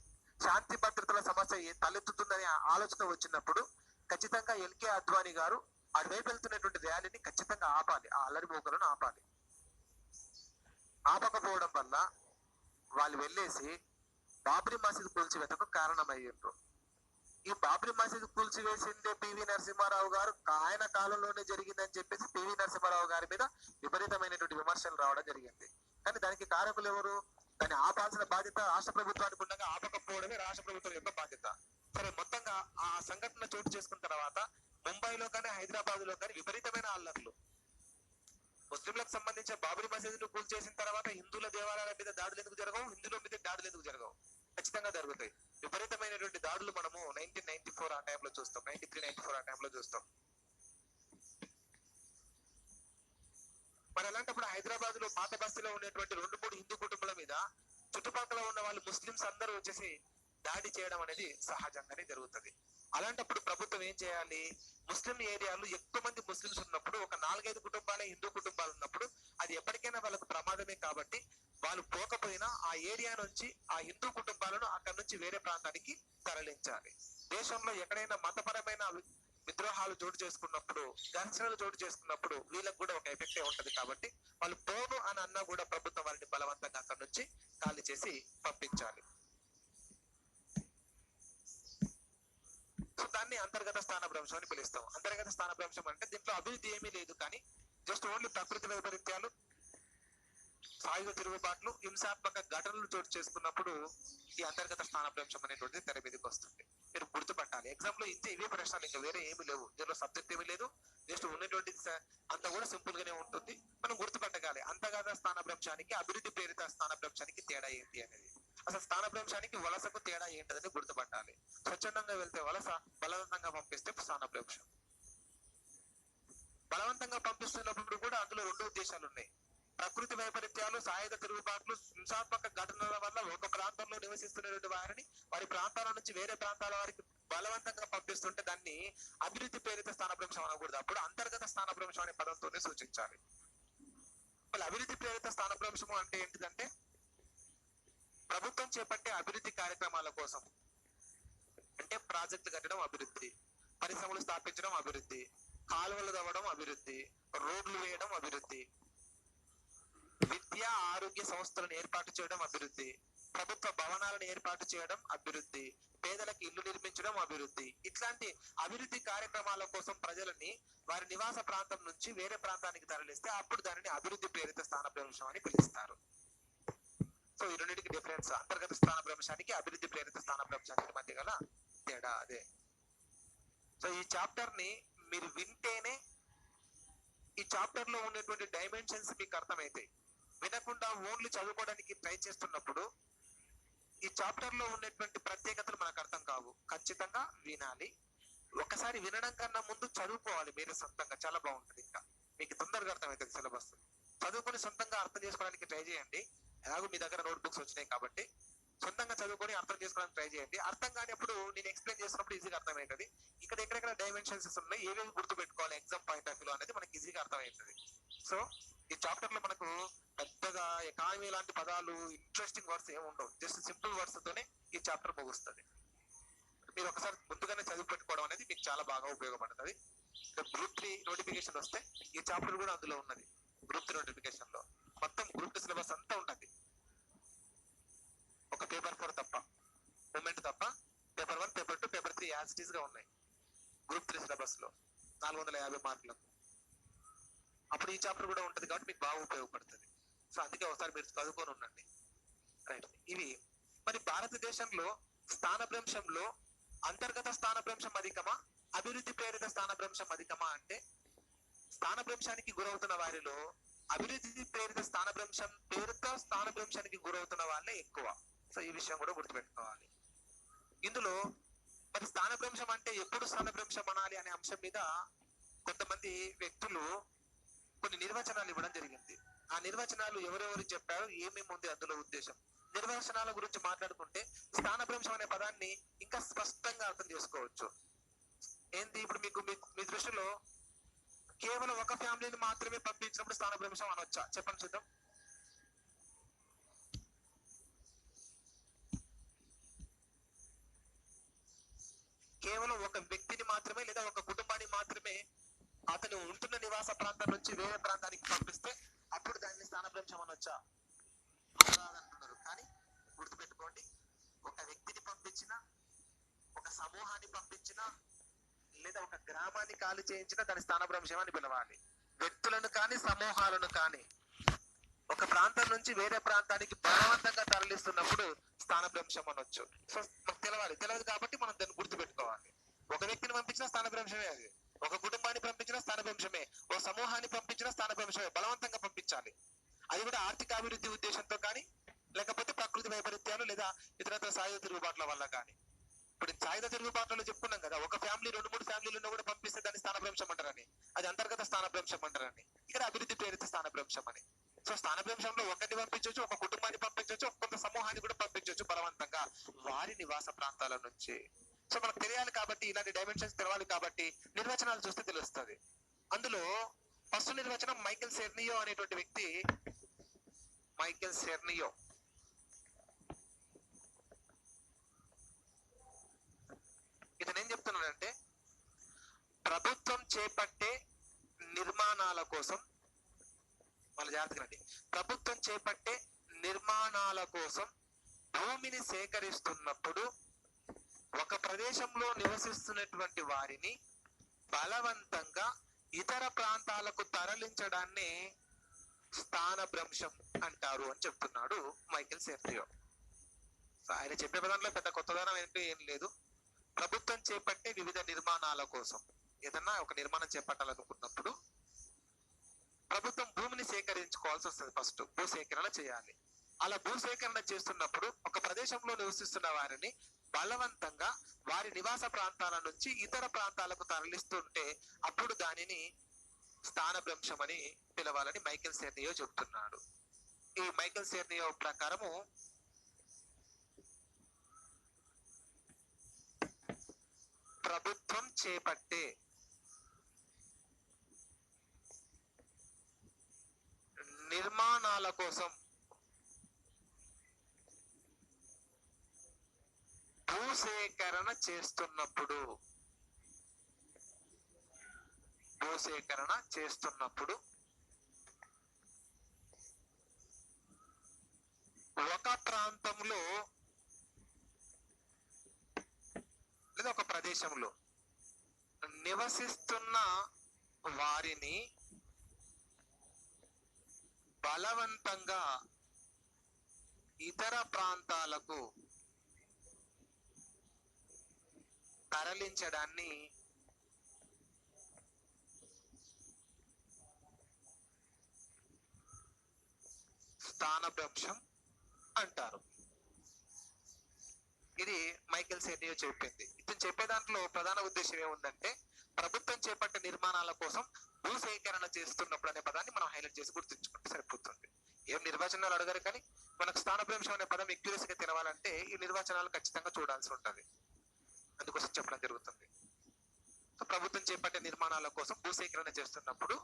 శాంతి భద్రతల సమస్య తలెత్తుతుందని ఆలోచన వచ్చినప్పుడు ఖచ్చితంగా ఎల్కే అద్వానీ గారు అటువైపు వెళ్తున్నటువంటి ర్యాలీని ఖచ్చితంగా ఆపాలి, ఆ అల్లరి మూకలను ఆపాలి. ఆపకపోవడం వల్ల వాళ్ళు వెళ్ళేసి బాబ్రీ మసీద్ కూల్చివేతకు కారణమయ్యారు. ఈ బాబ్రీ మసీద్ కూల్చివేసిందే పివి నరసింహారావు గారు, ఆయన కాలంలోనే జరిగిందని చెప్పేసి పివి నరసింహారావు గారి మీద విపరీతమైనటువంటి విమర్శలు రావడం జరిగింది. కానీ దానికి కారకులు ఎవరు? దాన్ని ఆపాల్సిన బాధ్యత రాష్ట్ర ప్రభుత్వానికి ఉండగా ఆపకపోవడమే రాష్ట్ర ప్రభుత్వం యొక్క బాధ్యత. సరే, మొత్తంగా ఆ సంఘటన చోటు చేసుకున్న తర్వాత ముంబైలో కానీ హైదరాబాద్ లో కానీ విపరీతమైన అల్లర్లు. ముస్లింలకు సంబంధించిన బాబ్రీ మసీద్ ను కూల్చేసిన తర్వాత హిందువుల దేవాలయాల మీద దాడులు ఎందుకు జరగవు? హిందువుల మీద దాడులు ఎందుకు జరగవు? ఖచ్చితంగా జరుగుతాయి. విపరీతమైనటువంటి దాడులు మనము 1994 94 ఆ టైంలో చూస్తాం, 93, 94 ఆ టైంలో చూస్తాం. మరి అలాంటప్పుడు హైదరాబాద్ లో పాత బస్తీలో ఉండేటువంటి 2-3 హిందూ కుటుంబాల మీద చుట్టుపక్కల ఉన్న వాళ్ళు ముస్లింస్ అందరూ వచ్చేసి దాడి చేయడం అనేది సహజంగానే జరుగుతుంది. అలాంటప్పుడు ప్రభుత్వం ఏం చేయాలి? ముస్లిం ఏరియాలో ఎక్కువ మంది ముస్లింస్ ఉన్నప్పుడు, ఒక 4-5 కుటుంబాలే హిందూ కుటుంబాలు ఉన్నప్పుడు అది ఎప్పటికైనా వాళ్ళకు ప్రమాదమే. కాబట్టి వాళ్ళు పోకపోయినా ఆ ఏరియా నుంచి ఆ హిందూ కుటుంబాలను అక్కడి నుంచి వేరే ప్రాంతానికి తరలించాలి. దేశంలో ఎక్కడైనా మతపరమైన విద్రోహాలు చోటు చేసుకున్నప్పుడు, ఘర్షణలు చోటు చేసుకున్నప్పుడు వీళ్ళకి కూడా ఒక ఎఫెక్టే ఉంటది. కాబట్టి వాళ్ళు పోను అని అన్నా కూడా ప్రభుత్వం వారిని బలవంతంగా అక్కడి నుంచి ఖాళీ చేసి పంపించాలి. సో దాన్ని అంతర్గత స్థానభ్రంశం అని పిలుస్తాం. అంతర్గత స్థానభ్రంశం అంటే దీంట్లో అభివృద్ధి ఏమీ లేదు, కానీ జస్ట్ ఓన్లీ ప్రకృతి వైపరీత్యాలు, సాయుధ తిరుగుబాట్లు, హింసాత్మక ఘటనలు చోటు చేసుకున్నప్పుడు ఈ అంతర్గత స్థానభ్రంశం అనేటువంటిది తెర మీదకి వస్తుంది. మీరు గుర్తుపట్టాలి. ఎగ్జామ్ లో ఇంతే, ఇవే ప్రశ్నలు, ఇంకా వేరే ఏమి లేవు. దీనిలో సబ్జెక్ట్ ఏమీ లేదు, జస్ట్ ఉన్నటువంటి అంతా కూడా సింపుల్ గానే ఉంటుంది. మనం గుర్తుపట్టగాలి అంతర్గత స్థానభ్రంశానికి అభివృద్ధి ప్రేరిత స్థానభ్రంశానికి తేడా ఏంటి అనేది. అసలు స్థానభ్రంశానికి వలసకు తేడా ఏంటని గుర్తుపట్టాలి. స్వచ్ఛందంగా వెళ్తే వలస, బలవంతంగా పంపిస్తే స్థానభ్రంశం. బలవంతంగా పంపిస్తున్నప్పుడు కూడా అందులో 2 ఉద్దేశాలు ఉన్నాయి. ప్రకృతి వైపరీత్యాలు, సాయుధ తిరుగుబాట్లు, హింసాత్మక ఘటనల వల్ల ఒక ప్రాంతంలో నివసిస్తున్నటువంటి వారిని వారి ప్రాంతాల నుంచి వేరే ప్రాంతాల వారికి బలవంతంగా పంపిస్తుంటే దాన్ని అభివృద్ధి ప్రేరిత స్థానభ్రంశం అనకూడదు. అప్పుడు అంతర్గత స్థానభ్రంశం అనే పదంతోనే సూచించాలి. మళ్ళీ అభివృద్ధి ప్రేరిత స్థానభ్రంశము అంటే ఏంటిదంటే, ప్రభుత్వం చేపట్టే అభివృద్ధి కార్యక్రమాల కోసం, అంటే ప్రాజెక్టు కట్టడం అభివృద్ధి, పరిశ్రమలు స్థాపించడం అభివృద్ధి, కాలువలు తవ్వడం అభివృద్ధి, రోడ్లు వేయడం అభివృద్ధి, విద్యా ఆరోగ్య సంస్థలను ఏర్పాటు చేయడం అభివృద్ధి, ప్రభుత్వ భవనాలను ఏర్పాటు చేయడం అభివృద్ధి, పేదలకు ఇల్లు నిర్మించడం అభివృద్ధి. ఇట్లాంటి అభివృద్ధి కార్యక్రమాల కోసం ప్రజలని వారి నివాస ప్రాంతం నుంచి వేరే ప్రాంతానికి తరలిస్తే అప్పుడు దానిని అభివృద్ధి ప్రేరిత స్థానభ్రంశం అని పిలుస్తారు. సో ఈ రెండింటికి డిఫరెన్స్, అంతర్గత స్థానభ్రంశానికి అభివృద్ధి ప్రేరిత స్థానభ్రంశానికి మధ్య గల తేడా అదే. సో ఈ చాప్టర్ ని మీరు వింటేనే ఈ చాప్టర్ లో ఉన్నటువంటి డైమెన్షన్స్ మీకు అర్థమైతాయి. వినకుండా ఓన్లీ చదువుకోవడానికి ట్రై చేస్తున్నప్పుడు ఈ చాప్టర్ లో ఉన్నటువంటి ప్రత్యేకతలు మనకు అర్థం కావు. ఖచ్చితంగా వినాలి. ఒకసారి వినడం కన్నా ముందు చదువుకోవాలి మీరు సొంతంగా, చాలా బాగుంటుంది. ఇంకా మీకు తొందరగా అర్థమవుతుంది సిలబస్. చదువుకొని సొంతంగా అర్థం చేసుకోవడానికి ట్రై చేయండి. ఎలాగో మీ దగ్గర నోట్ బుక్స్ వచ్చినాయి కాబట్టి సొంతంగా చదువుకొని అర్థం చేసుకోవడానికి ట్రై చేయండి. అర్థం కానిప్పుడు నేను ఎక్స్ప్లెయిన్ చేసినప్పుడు ఈజీగా అర్థమవుతుంది. ఇక్కడ ఎక్కడెక్కడ డైమెన్షన్స్ ఉన్నాయి, ఏమేమి గుర్తు పెట్టుకోవాలి ఎగ్జామ్ పాయింట్ ఆఫ్ వ్యూ అనేది మనకి ఈజీగా అర్థమవుతుంది. సో ఈ చాప్టర్ లో మనకు పెద్దగా ఎకానమీ లాంటి పదాలు, ఇంట్రెస్టింగ్ వర్డ్స్ ఏమి ఉండవు. జస్ట్ సింపుల్ వర్డ్స్ తోనే ఈ చాప్టర్ ముగుస్తుంది. మీరు ఒకసారి ముందుగానే చదివి పెట్టుకోవడం అనేది మీకు చాలా బాగా ఉపయోగపడుతుంది. గ్రూప్ 3 నోటిఫికేషన్ వస్తే ఈ చాప్టర్ కూడా అందులో ఉన్నది. గ్రూప్ 3 నోటిఫికేషన్ లో మొత్తం గ్రూప్ 2 సిలబస్ అంతా ఉంటుంది. ఒక పేపర్ 4 తప్ప, మూమెంట్ తప్ప paper 1, paper 2, paper 3 as it is గా ఉన్నాయి గ్రూప్ 3 సిలబస్ లో 450 మార్కులకు. అప్పుడు ఈ చాప్టర్ కూడా ఉంటుంది కాబట్టి మీకు బాగా ఉపయోగపడుతుంది. సో అందుకే ఒకసారి మీరు చదువుకొని ఉండండి. రైట్. ఇవి మరి భారతదేశంలో స్థానభ్రంశంలో అంతర్గత స్థానభ్రంశం అధికమా, అభివృద్ధి ప్రేరిత స్థానభ్రంశం అధికమా అంటే, స్థానభ్రంశానికి గురవుతున్న వారిలో అభివృద్ధి ప్రేరిత స్థానభ్రంశం పేరుతో స్థానభ్రంశానికి గురవుతున్న వాళ్ళే ఎక్కువ. సో ఈ విషయం కూడా గుర్తుపెట్టుకోవాలి. ఇందులో మరి స్థానభ్రంశం అంటే ఎప్పుడు స్థానభ్రంశం అనాలి అనే అంశం మీద కొంతమంది వ్యక్తులు కొన్ని నిర్వచనాలు ఇవ్వడం జరిగింది. ఆ నిర్వచనాలు ఎవరెవరు చెప్పారు, ఏమేమి ఉంది అందులో ఉద్దేశం, నిర్వచనాల గురించి మాట్లాడుకుంటే స్థానభ్రంశం అనే పదాన్ని ఇంకా స్పష్టంగా అర్థం చేసుకోవచ్చు. ఏంటి ఇప్పుడు మీకు మీ దృష్టిలో కేవలం ఒక ఫ్యామిలీని మాత్రమే పంపించినప్పుడు స్థానభ్రంశం అనొచ్చా? చెప్పండి చూద్దాం. కేవలం ఒక వ్యక్తిని మాత్రమే లేదా ఒక కుటుంబాన్ని మాత్రమే అతను ఉంటున్న నివాస ప్రాంతం నుంచి వేరే ప్రాంతానికి పంపిస్తే అప్పుడు దాన్ని స్థానభ్రంశం అనొచ్చా? అంటున్నారు. కానీ గుర్తుపెట్టుకోండి, ఒక వ్యక్తిని పంపించిన, ఒక సమూహాన్ని పంపించిన, లేదా ఒక గ్రామాన్ని ఖాళీ చేయించిన దాని స్థానభ్రంశం అని పిలవాలి. వ్యక్తులను కానీ సమూహాలను కానీ ఒక ప్రాంతం నుంచి వేరే ప్రాంతానికి బలవంతంగా తరలిస్తున్నప్పుడు స్థానభ్రంశం అనొచ్చు. సో మనకు తెలియదు కాబట్టి మనం దాన్ని గుర్తుపెట్టుకోవాలి. ఒక వ్యక్తిని పంపించిన స్థానభ్రంశమే, అది ఒక కుటుంబాన్ని పంపించిన స్థానభ్రంశమే, ఒక సమూహాన్ని పంపించిన స్థానభ్రంశమే. బలవంతంగా పంపించాలి. అది కూడా ఆర్థిక అభివృద్ధి ఉద్దేశంతో కానీ, లేకపోతే ప్రకృతి వైపరీత్యాలు లేదా ఇతరత్ర సాయుధ తిరుగుబాట్ల వల్ల కానీ. ఇప్పుడు సాయుధ తిరుగుబాటులో చెప్పుకున్నాం కదా, ఒక ఫ్యామిలీ 2-3 ఫ్యామిలీలను కూడా పంపిస్తే దాన్ని స్థానభ్రంశం అంటారని, అది అంతర్గత స్థానభ్రంశం అంటారని. ఇక్కడ అభివృద్ధి ప్రేరిత స్థానభ్రంశం అని. సో స్థానభ్రంశంలో ఒకరిని పంపించవచ్చు, ఒక కుటుంబాన్ని పంపించవచ్చు, ఒక కొంత సమూహాన్ని కూడా పంపించవచ్చు బలవంతంగా వారి నివాస ప్రాంతాల నుంచి. సో మనకు తెలియాలి కాబట్టి, ఇలాంటి డైమెన్షన్స్ తెలవాలి కాబట్టి నిర్వచనాలు చూస్తే తెలుస్తుంది. అందులో ఫస్ట్ నిర్వచనం మైకేల్ సెర్నియో అనేటువంటి వ్యక్తి, మైకేల్ సెర్నియో ఇతను ఏం చెప్తున్నాడంటే, ప్రభుత్వం చేపట్టే నిర్మాణాల కోసం, వాళ్ళ జాగ్రత్తగా, ప్రభుత్వం చేపట్టే నిర్మాణాల కోసం భూమిని సేకరిస్తున్నప్పుడు ఒక ప్రదేశంలో నివసిస్తున్నటువంటి వారిని బలవంతంగా ఇతర ప్రాంతాలకు తరలించడాన్ని స్థానభ్రంశం అంటారు అని చెప్తున్నాడు మైకేల్ సెర్నియో. ఆయన చెప్పే పదంలో పెద్ద కొత్తదనం ఏంటో ఏం లేదు. ప్రభుత్వం చేపట్టే వివిధ నిర్మాణాల కోసం, ఏదన్నా ఒక నిర్మాణం చేపట్టాలనుకున్నప్పుడు ప్రభుత్వం భూమిని సేకరించుకోవాల్సి వస్తుంది. ఫస్ట్ భూసేకరణ చేయాలి. అలా భూసేకరణ చేస్తున్నప్పుడు ఒక ప్రదేశంలో నివసిస్తున్న వారిని బలవంతంగా వారి నివాస ప్రాంతాల నుంచి ఇతర ప్రాంతాలకు తరలిస్తుంటే అప్పుడు దానిని స్థానభ్రంశం అని పిలవాలని మైకేల్ సెర్నియో చెప్తున్నాడు. ఈ మైకేల్ సెర్నియో ప్రకారము ప్రభుత్వం చేపట్టే నిర్మాణాల కోసం భూసేకరణ చేస్తున్నప్పుడు ఒక ప్రాంతంలో లేదా ఒక ప్రదేశంలో నివసిస్తున్న వారిని బలవంతంగా ఇతర ప్రాంతాలకు తరలించడాన్ని స్థానభ్రంశం అంటారు. ఇది మైకేల్ సెర్నియో చెప్పింది. ఇతను చెప్పే దాంట్లో ప్రధాన ఉద్దేశం ఏముందంటే, ప్రభుత్వం చేపట్టే నిర్మాణాల కోసం భూసేకరణ చేస్తున్నప్పుడు అనే పదాన్ని మనం హైలైట్ చేసి గుర్తుంచుకుంటే సరిపోతుంది. ఏం నిర్వచనాలు అడగారు కానీ మనకు స్థానభ్రంశం అనే పదం ఎక్యురసీగా తెలవాలంటే ఈ నిర్వచనాలు ఖచ్చితంగా చూడాల్సి ఉంటుంది. అందుకోసం చెప్పడం జరుగుతుంది. ప్రభుత్వం చేపట్టే నిర్మాణాల కోసం భూసేకరణ చేస్తున్నప్పుడు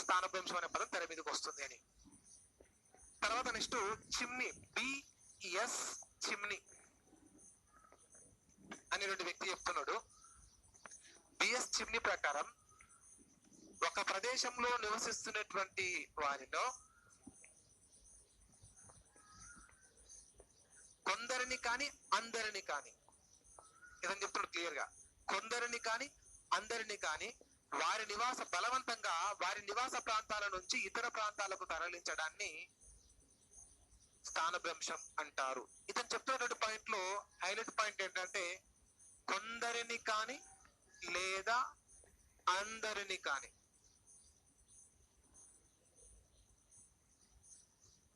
స్థానభ్రంశం అనే పదం తెర మీదకి వస్తుంది అని. తర్వాత నెక్స్ట్ చిమ్నీ, బిఎస్ చిమ్నీ అనేటువంటి వ్యక్తి చెప్తున్నాడు. బిఎస్ చిమ్నీ ప్రకారం ఒక ప్రదేశంలో నివసిస్తున్నటువంటి వారిలో కొందరిని కానీ అందరిని కానీ, ఇదని చెప్తున్నాడు క్లియర్ గా, కొందరిని కానీ అందరిని కానీ బలవంతంగా వారి నివాస ప్రాంతాల నుంచి ఇతర ప్రాంతాలకు తరలించడాన్ని స్థానభ్రంశం అంటారు. ఇతను చెప్తున్నటువంటి పాయింట్ లో హైలైట్ పాయింట్ ఏంటంటే, కొందరిని కానీ లేదా అందరిని కానీ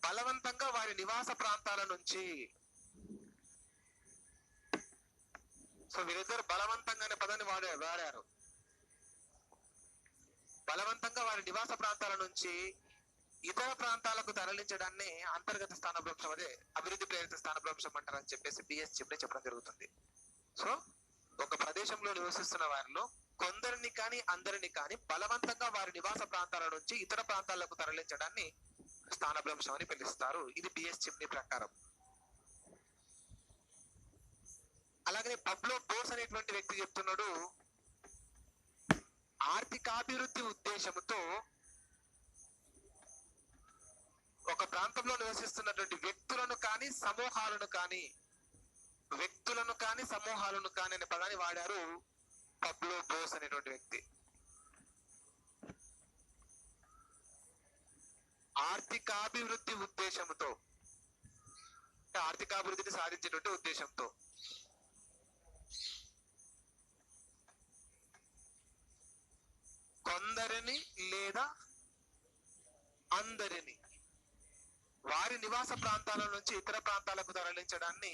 బలవంతంగా వారి నివాస ప్రాంతాల నుంచి, సో వీరిద్దరు బలవంతంగా అనే పదాన్ని వాడారు. బలవంతంగా వారి నివాస ప్రాంతాల నుంచి ఇతర ప్రాంతాలకు తరలించడాన్ని అంతర్గత స్థానభ్రంశం, అదే అభివృద్ధి ప్రేరిత స్థానభ్రంశం అంటారని చెప్పేసి బిఎస్ చిమ్నీ చెప్పడం జరుగుతుంది. సో ఒక ప్రదేశంలో నివసిస్తున్న వారిలో కొందరిని కానీ అందరిని కానీ బలవంతంగా వారి నివాస ప్రాంతాల నుంచి ఇతర ప్రాంతాలకు తరలించడాన్ని స్థానభ్రంశం అని పిలుస్తారు. ఇది బిఎస్ చిమ్నీ ప్రకారం. అలాగే పబ్లో బోస్ అనేటువంటి వ్యక్తి చెప్తున్నాడు, ఆర్థికాభివృద్ధి ఉద్దేశంతో ఒక ప్రాంతంలో నివసిస్తున్నటువంటి వ్యక్తులను కానీ సమూహాలను కానీ అనే పదాన్ని వాడారు పబ్లో బోస్ అనేటువంటి వ్యక్తి. ఆర్థికాభివృద్ధి ఉద్దేశంతో, ఆర్థికాభివృద్ధిని సాధించేటువంటి ఉద్దేశంతో కొందరిని లేదా అందరిని వారి నివాస ప్రాంతాల నుంచి ఇతర ప్రాంతాలకు తరలించడాన్ని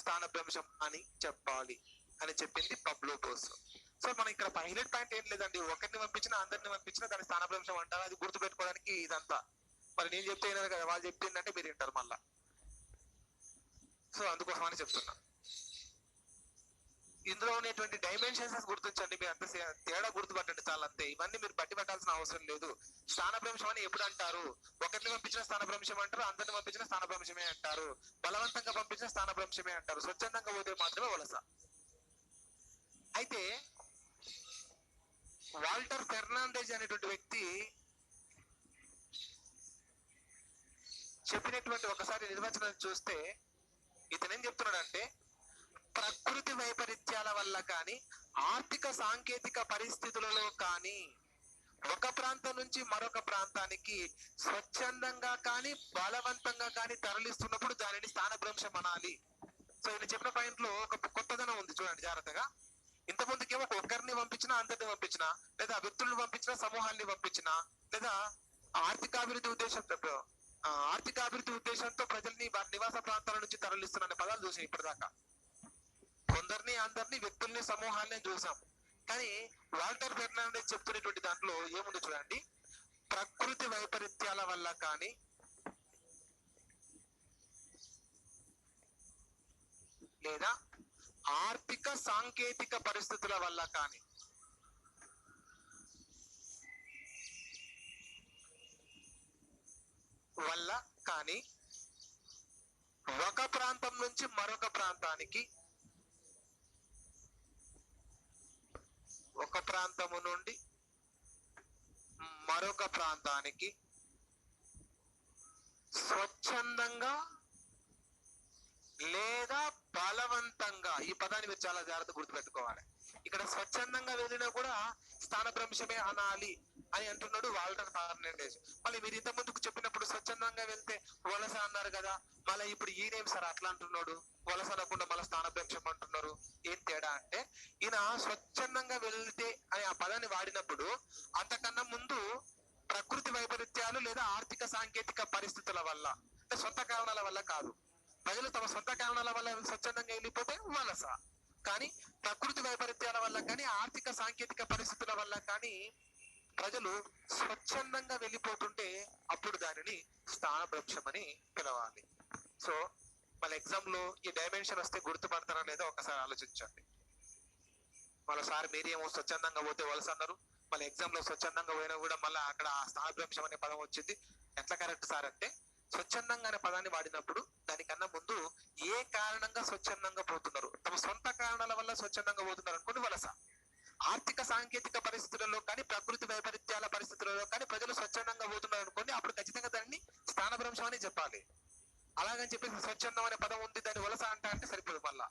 స్థానభ్రంశం అని చెప్పాలి అని చెప్పింది పబ్లో బోస్. సో మనం ఇక్కడ హైలైట్ పాయింట్ ఏం లేదండి, ఒకరిని పంపించినా అందరిని పంపించినా దాని స్థానభ్రంశం అంటారు. అది గుర్తు పెట్టుకోవడానికి ఇదంతా. మరి నేను చెప్తే అయినారు కదా, వాళ్ళు చెప్పిందంటే మీరు వింటారు మళ్ళా. సో అందుకోసం అని చెప్తున్నా. ఇందులో ఉన్నటువంటి డైమెన్షన్స్ గుర్తించండి, మీరు అంత తేడా గుర్తుపట్టండి చాలా, అంతే. ఇవన్నీ మీరు బట్టి పట్టాల్సిన అవసరం లేదు. స్థానభ్రంశం అని ఎప్పుడు అంటారు? ఒకరిని పంపించిన స్థానభ్రంశం అంటారు, అందరిని పంపించిన స్థానభ్రంశమే అంటారు, బలవంతంగా పంపించిన స్థానభ్రంశమే అంటారు, స్వచ్ఛందంగా పోతే మాత్రమే వలస. అయితే వాల్టర్ ఫెర్నాండెజ్ అనేటువంటి వ్యక్తి చెప్పినటువంటి ఒకసారి నిర్వచనం చూస్తే ఇతనేం చెప్తున్నాడంటే, ప్రకృతి వైపరీత్యాల వల్ల కానీ ఆర్థిక సాంకేతిక పరిస్థితులలో కానీ ఒక ప్రాంతం నుంచి మరొక ప్రాంతానికి స్వచ్ఛందంగా కానీ బలవంతంగా కానీ తరలిస్తున్నప్పుడు దానిని స్థానభ్రంశం అనాలి. సో ఈయన చెప్పిన పాయింట్ లో ఒక కొత్తదనం ఉంది, చూడండి జాగ్రత్తగా. ఇంతకుముందుకేమో ఒకరిని పంపించినా, అందరిని పంపించినా, లేదా వ్యక్తులను పంపించినా, సమూహాన్ని పంపించినా, లేదా ఆర్థికాభివృద్ధి ఉద్దేశంతో ప్రజల్ని వారి నివాస ప్రాంతాల నుంచి తరలిస్తున్న పదాలు చూసాం ఇప్పటిదాకా. కొందరిని, అందరిని, వ్యక్తుల్ని, సమూహాన్ని చూసాం. కానీ వాల్టర్ ఫెర్నాండెజ్ చెప్తున్నటువంటి దాంట్లో ఏముంది చూడండి, ప్రకృతి వైపరీత్యాల వల్ల కానీ లేదా ఆర్థిక సాంకేతిక పరిస్థితుల వల్ల కానీ ఒక ప్రాంతం నుంచి మరొక ప్రాంతానికి, ఒక ప్రాంతము నుండి మరొక ప్రాంతానికి స్వచ్ఛందంగా లేదా బలవంతంగా, ఈ పదాన్ని మీరు చాలా జాగ్రత్తగా గుర్తుపెట్టుకోవాలి. ఇక్కడ స్వచ్ఛందంగా వెళ్ళినా కూడా స్థానభ్రంశమే అనాలి అని అంటున్నాడు వాల్టర్ ఫెర్నాండెజ్. మళ్ళీ మీరు ఇంత ముందుకు చెప్పినప్పుడు స్వచ్ఛందంగా వెళ్తే వలస అన్నారు కదా, మళ్ళీ ఇప్పుడు ఈయనేం సార్ అట్లా అంటున్నాడు, వలస అనకుండా మళ్ళీ స్థానభ్రంశం అంటున్నారు, ఏం తేడా అంటే, ఈయన స్వచ్ఛందంగా వెళ్తే అని ఆ పదాన్ని వాడినప్పుడు అంతకన్నా ముందు ప్రకృతి వైపరీత్యాలు లేదా ఆర్థిక సాంకేతిక పరిస్థితుల వల్ల, అంటే సొంత కారణాల వల్ల కాదు. ప్రజలు తమ సొంత కారణాల వల్ల స్వచ్ఛందంగా వెళ్ళిపోతే వలస. కానీ ప్రకృతి వైపరీత్యాల వల్ల కానీ ఆర్థిక సాంకేతిక పరిస్థితుల వల్ల కానీ ప్రజలు స్వచ్ఛందంగా వెళ్ళిపోతుంటే అప్పుడు దానిని స్థానభ్రంశం అని పిలవాలి. సో మన ఎగ్జామ్ లో ఈ డైమెన్షన్ వస్తే గుర్తుపడతారా లేదా ఒకసారి ఆలోచించండి. మరోసారి మీరేమో స్వచ్ఛందంగా పోతే వలస అన్నారు, మళ్ళీ ఎగ్జామ్ లో స్వచ్ఛందంగా పోయినా కూడా మళ్ళీ అక్కడ స్థానభ్రంశం అనే పదం వచ్చింది. ఎట్లా కరెక్ట్ సార్ అంటే, స్వచ్ఛందంగా అనే పదాన్ని వాడినప్పుడు దానికన్నా ముందు ఏ కారణంగా స్వచ్ఛందంగా పోతున్నారు, తమ సొంత కారణాల వల్ల స్వచ్ఛందంగా పోతున్నారు అనుకోండి వలస. ఆర్థిక సాంకేతిక పరిస్థితులలో కానీ ప్రకృతి వైపరీత్యాల పరిస్థితులలో కానీ ప్రజలు స్వచ్ఛందంగా పోతున్నారు అనుకోండి, అప్పుడు ఖచ్చితంగా దాన్ని స్థానభ్రంశం అని చెప్పాలి. అలాగని చెప్పేసి స్వచ్ఛందం అనే పదం ఉంది దాన్ని వలస అంటే సరిపోదు మళ్ళా.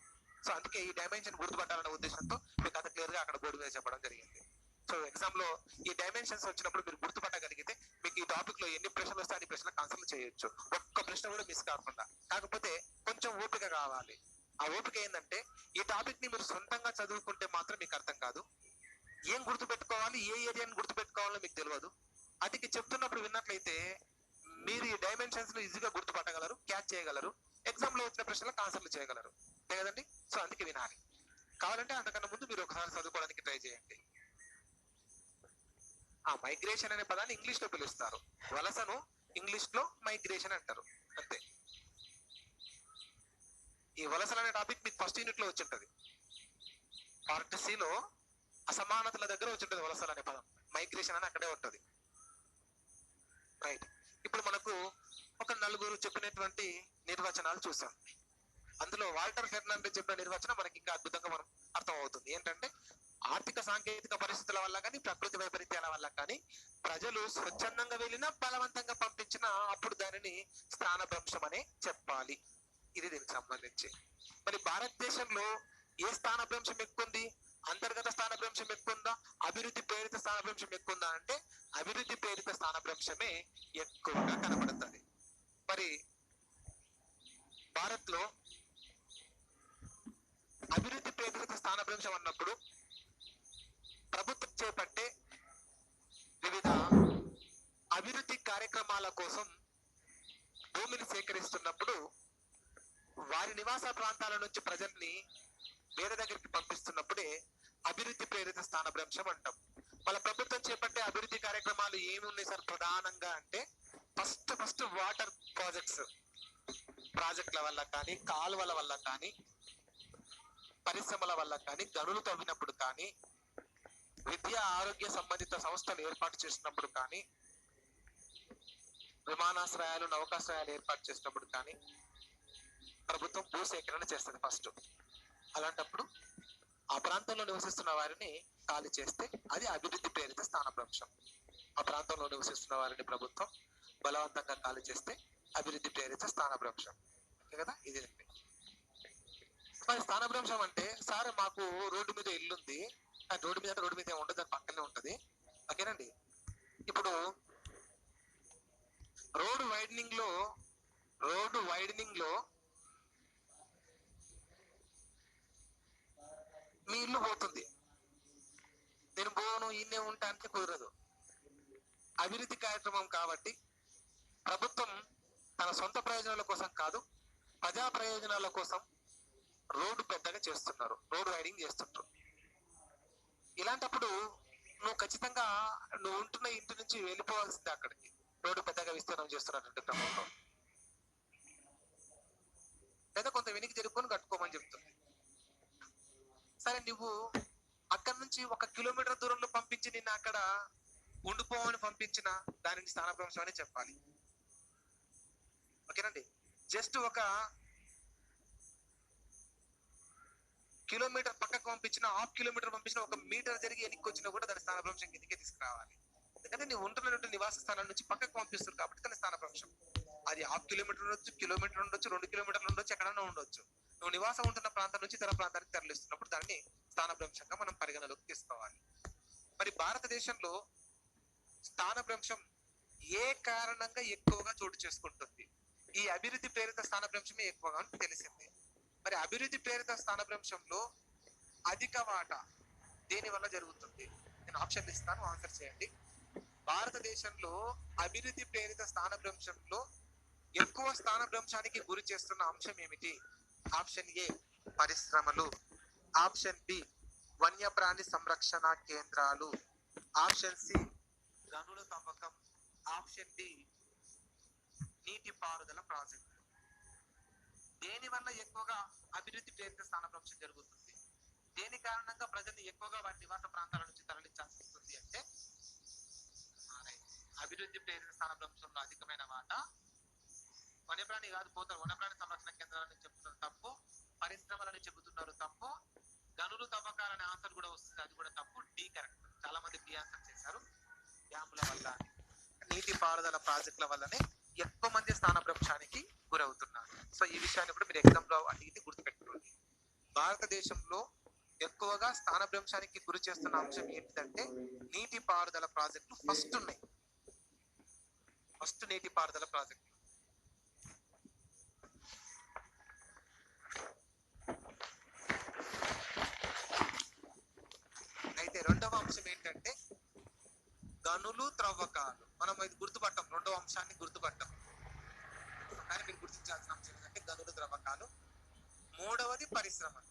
సో అందుకే ఈ డైమెన్షన్ గుర్తుపట్టాలనే ఉద్దేశంతో మీకు అంత క్లియర్ గా అక్కడ బోర్డు మీద చెప్పడం జరిగింది. సో ఎగ్జామ్ లో ఈ డైమెన్షన్స్ వచ్చినప్పుడు మీరు గుర్తుపట్టగలిగితే మీకు ఈ టాపిక్ లో ఎన్ని ప్రశ్నలు వస్తే అన్ని ప్రశ్నలకు ఆన్సర్లు చేయొచ్చు, ఒక్క ప్రశ్న కూడా మిస్ కాకుండా. కాకపోతే కొంచెం ఓపిక కావాలి. ఆ ఓపిక ఏంటంటే, ఈ టాపిక్ ని మీరు సొంతంగా చదువుకుంటే మాత్రం మీకు అర్థం కాదు. ఏం గుర్తుపెట్టుకోవాలి, ఏ ఏరియాని గుర్తుపెట్టుకోవాలో మీకు తెలియదు. అదికి చెప్తున్నప్పుడు విన్నట్లయితే మీరు ఈ డైమెన్షన్స్ ను ఈజీగా గుర్తుపట్టగలరు, క్యాచ్ చేయగలరు, ఎగ్జామ్ లో వచ్చిన ప్రశ్నలకు ఆన్సర్లు చేయగలరు, అంతే కదండి. సో అందుకే వినాలి. కావాలంటే అంతకన్నా ముందు మీరు ఒకసారి చదువుకోవడానికి ట్రై చేయండి. ఆ మైగ్రేషన్ అనే పదాన్ని ఇంగ్లీష్ లో పిలుస్తారు, వలసను ఇంగ్లీష్ లో మైగ్రేషన్ అంటారు, అంతే. ఈ వలసలు అనే టాపిక్ మీకు ఫస్ట్ యూనిట్ లో వచ్చింటది, పార్ట్ సి లో అసమానతల దగ్గర వచ్చింటది వలసలు అనే పదం. మైగ్రేషన్ అని అక్కడే ఉంటది. రైట్. ఇప్పుడు మనకు ఒక నలుగురు చెప్పినటువంటి నిర్వచనాలు చూసాం. అందులో వాల్టర్ ఫెర్నాండెజ్ చెప్పిన నిర్వచనం మనకి ఇంకా అద్భుతంగా మనం అర్థం అవుతుంది. ఏంటంటే, ఆర్థిక సాంకేతిక పరిస్థితుల వల్ల కానీ ప్రకృతి వైపరీత్యాల వల్ల కానీ ప్రజలు స్వచ్ఛందంగా వెళ్ళినా బలవంతంగా పంపించినా అప్పుడు దానిని స్థానభ్రంశం అనే చెప్పాలి. ఇది దీనికి సంబంధించి. మరి భారతదేశంలో ఏ స్థానభ్రంశం ఎక్కువ, అంతర్గత స్థానభ్రంశం ఎక్కువ, అభివృద్ధి ప్రేరిత స్థానభ్రంశం ఎక్కువ అంటే అభివృద్ధి ప్రేరిత స్థానభ్రంశమే ఎక్కువగా కనబడుతుంది. మరి భారత్ లో అభివృద్ధి ప్రేరిత స్థానభ్రంశం అన్నప్పుడు ప్రభుత్వం చేపట్టే వివిధ అభివృద్ధి కార్యక్రమాల కోసం భూమిని సేకరిస్తున్నప్పుడు వారి నివాస ప్రాంతాల నుంచి ప్రజల్ని వేరే దగ్గరికి పంపిస్తున్నప్పుడే అభివృద్ధి ప్రేరిత స్థానభ్రంశం అంటాం. వాళ్ళ ప్రభుత్వం చేపట్టే అభివృద్ధి కార్యక్రమాలు ఏమి ఉన్నాయి సార్ ప్రధానంగా అంటే ఫస్ట్ వాటర్ ప్రాజెక్టుల వల్ల కానీ, కాలువల వల్ల కానీ, పరిశ్రమల వల్ల కానీ, గనులు తవ్వినప్పుడు కానీ, విద్య ఆరోగ్య సంబంధిత సంస్థలు ఏర్పాటు చేసినప్పుడు కానీ, విమానాశ్రయాలు నౌకాశ్రయాలు ఏర్పాటు చేసినప్పుడు కానీ ప్రభుత్వం భూసేకరణ చేస్తుంది ఫస్ట్. అలాంటప్పుడు ఆ ప్రాంతంలో నివసిస్తున్న వారిని ఖాళీ చేస్తే అది అభివృద్ధి ప్రేరిత స్థానభ్రంశం. ఆ ప్రాంతంలో నివసిస్తున్న వారిని ప్రభుత్వం బలవంతంగా ఖాళీ చేస్తే అభివృద్ధి ప్రేరిత స్థానభ్రంశం. ఓకే కదా? ఇది మరి స్థానభ్రంశం అంటే సార్ మాకు రోడ్డు మీద ఇల్లుంది, రోడ్డు మీద ఉండదు, దాని పక్కనే ఉంటది. ఓకేనండి. ఇప్పుడు రోడ్డు వైడనింగ్ లో మీ ఇల్లు పోతుంది, నేను పోను ఇన్నే ఉంటానికి కుదరదు. అభివృద్ధి కార్యక్రమం కాబట్టి ప్రభుత్వం తన సొంత ప్రయోజనాల కోసం కాదు, ప్రజా ప్రయోజనాల కోసం రోడ్డు పెద్దగా చేస్తున్నారు, రోడ్డు వైడింగ్ చేస్తుంటారు. ఇలాంటప్పుడు నువ్వు ఖచ్చితంగా నువ్వు ఉంటున్న ఇంటి నుంచి వెళ్ళిపోవాల్సిందే అక్కడికి, రోడ్డు పెద్దగా విస్తీర్ణం చేస్తున్నటువంటి క్రమంలో. లేదా కొంత వెనక్కి జరుపుకొని కట్టుకోమని చెప్తుంది. సరే, నువ్వు అక్కడి నుంచి 1 కిలోమీటర్ దూరంలో పంపించి నిన్ను అక్కడ ఉండిపోవని పంపించిన దానిని స్థానభ్రంశం అని చెప్పాలి. ఓకేనండి. జస్ట్ 1 కిలోమీటర్ పక్కకు పంపించిన, ½ కిలోమీటర్ పంపించిన, 1 మీటర్ జరిగి ఎన్నిక వచ్చినా కూడా దాని స్థానభ్రంశం కిందకే తీసుకురావాలి. ఎందుకంటే నువ్వు ఉంటున్నటువంటి నివాస స్థానం నుంచి పక్కకు పంపిస్తుంది కాబట్టి దాని స్థానభ్రంశం. అది ½ కిలోమీటర్ ఉండొచ్చు, కిలోమీటర్ ఉండొచ్చు, 2 కిలోమీటర్లు ఉండొచ్చు, ఎక్కడన్నా ఉండొచ్చు. నువ్వు నివాసం ఉంటున్న ప్రాంతం నుంచి ఇతర ప్రాంతానికి తరలిస్తున్నప్పుడు దాన్ని స్థానభ్రంశంగా మనం పరిగణలోకి తీసుకోవాలి. మరి భారతదేశంలో స్థానభ్రంశం ఏ కారణంగా ఎక్కువగా చోటు చేసుకుంటుంది? ఈ అభివృద్ధి ప్రేరిత స్థానభ్రంశమే ఎక్కువగా తెలిసింది. మరి అభివృద్ధి ప్రేరిత స్థానభ్రంశంలో అధిక వాటా దేని వల్ల జరుగుతుంది? నేను ఆప్షన్ ఇస్తాను, ఆన్సర్ చేయండి. భారతదేశంలో అభివృద్ధి ప్రేరిత స్థానభ్రంశంలో ఎక్కువ స్థానభ్రంశానికి గురి చేస్తున్న అంశం ఏమిటి? ఆప్షన్ ఏ పరిశ్రమలు, ఆప్షన్ బి వన్యప్రాణి సంరక్షణ కేంద్రాలు, ఆప్షన్ సి గనుల తవ్వకం, ఆప్షన్ డి నీటిపారుదల ప్రాజెక్టులు. దేని వల్ల ఎక్కువగా అభివృద్ధి ప్రేరిత స్థానభ్రంశం జరుగుతుంది? దేని కారణంగా ప్రజల్ని ఎక్కువగా వారి నివాస ప్రాంతాల నుంచి తరలించాల్సి వస్తుంది అంటే అభివృద్ధి ప్రేరిత స్థానభ్రంశంలో అధికమైన వాటా వన్యప్రాణి కాదు, పోతారు వన్యప్రాణి సంరక్షణ కేంద్రాలని చెప్తున్నారు తప్పు, పరిశ్రమలని చెబుతున్నారు తప్పు, గనులు తవ్వకాలనే ఆన్సర్ కూడా వస్తుంది, అది కూడా తప్పు. D correct. చాలా మంది డి ఆన్సర్ చేశారు. డ్యాముల వల్ల, నీటి పారుదల ప్రాజెక్టుల వల్లనే ఎక్కువ మంది స్థానభ్రంశానికి గురవుతున్నారు. సో ఈ విషయాన్ని కూడా మీరు ఎగ్జామ్ లో అడిగితే గుర్తుపెట్టుకోండి. భారతదేశంలో ఎక్కువగా స్థానభ్రంశానికి గురి చేస్తున్న అంశం ఏంటిదంటే నీటి పారుదల ప్రాజెక్టులు ఫస్ట్ ఉన్నాయి. ఫస్ట్ నీటి పారుదల ప్రాజెక్టులు. అయితే రెండవ అంశం ఏంటంటే గనులు త్రవ్వకాలు. మనం ఇది గుర్తుపట్టాం, రెండవ అంశాన్ని గుర్తుపట్టాం, కానీ మీరు గుర్తించాల్సిన అంశం ఏంటంటే గనులు త్రవ్వకాలు. మూడవది పరిశ్రమలు,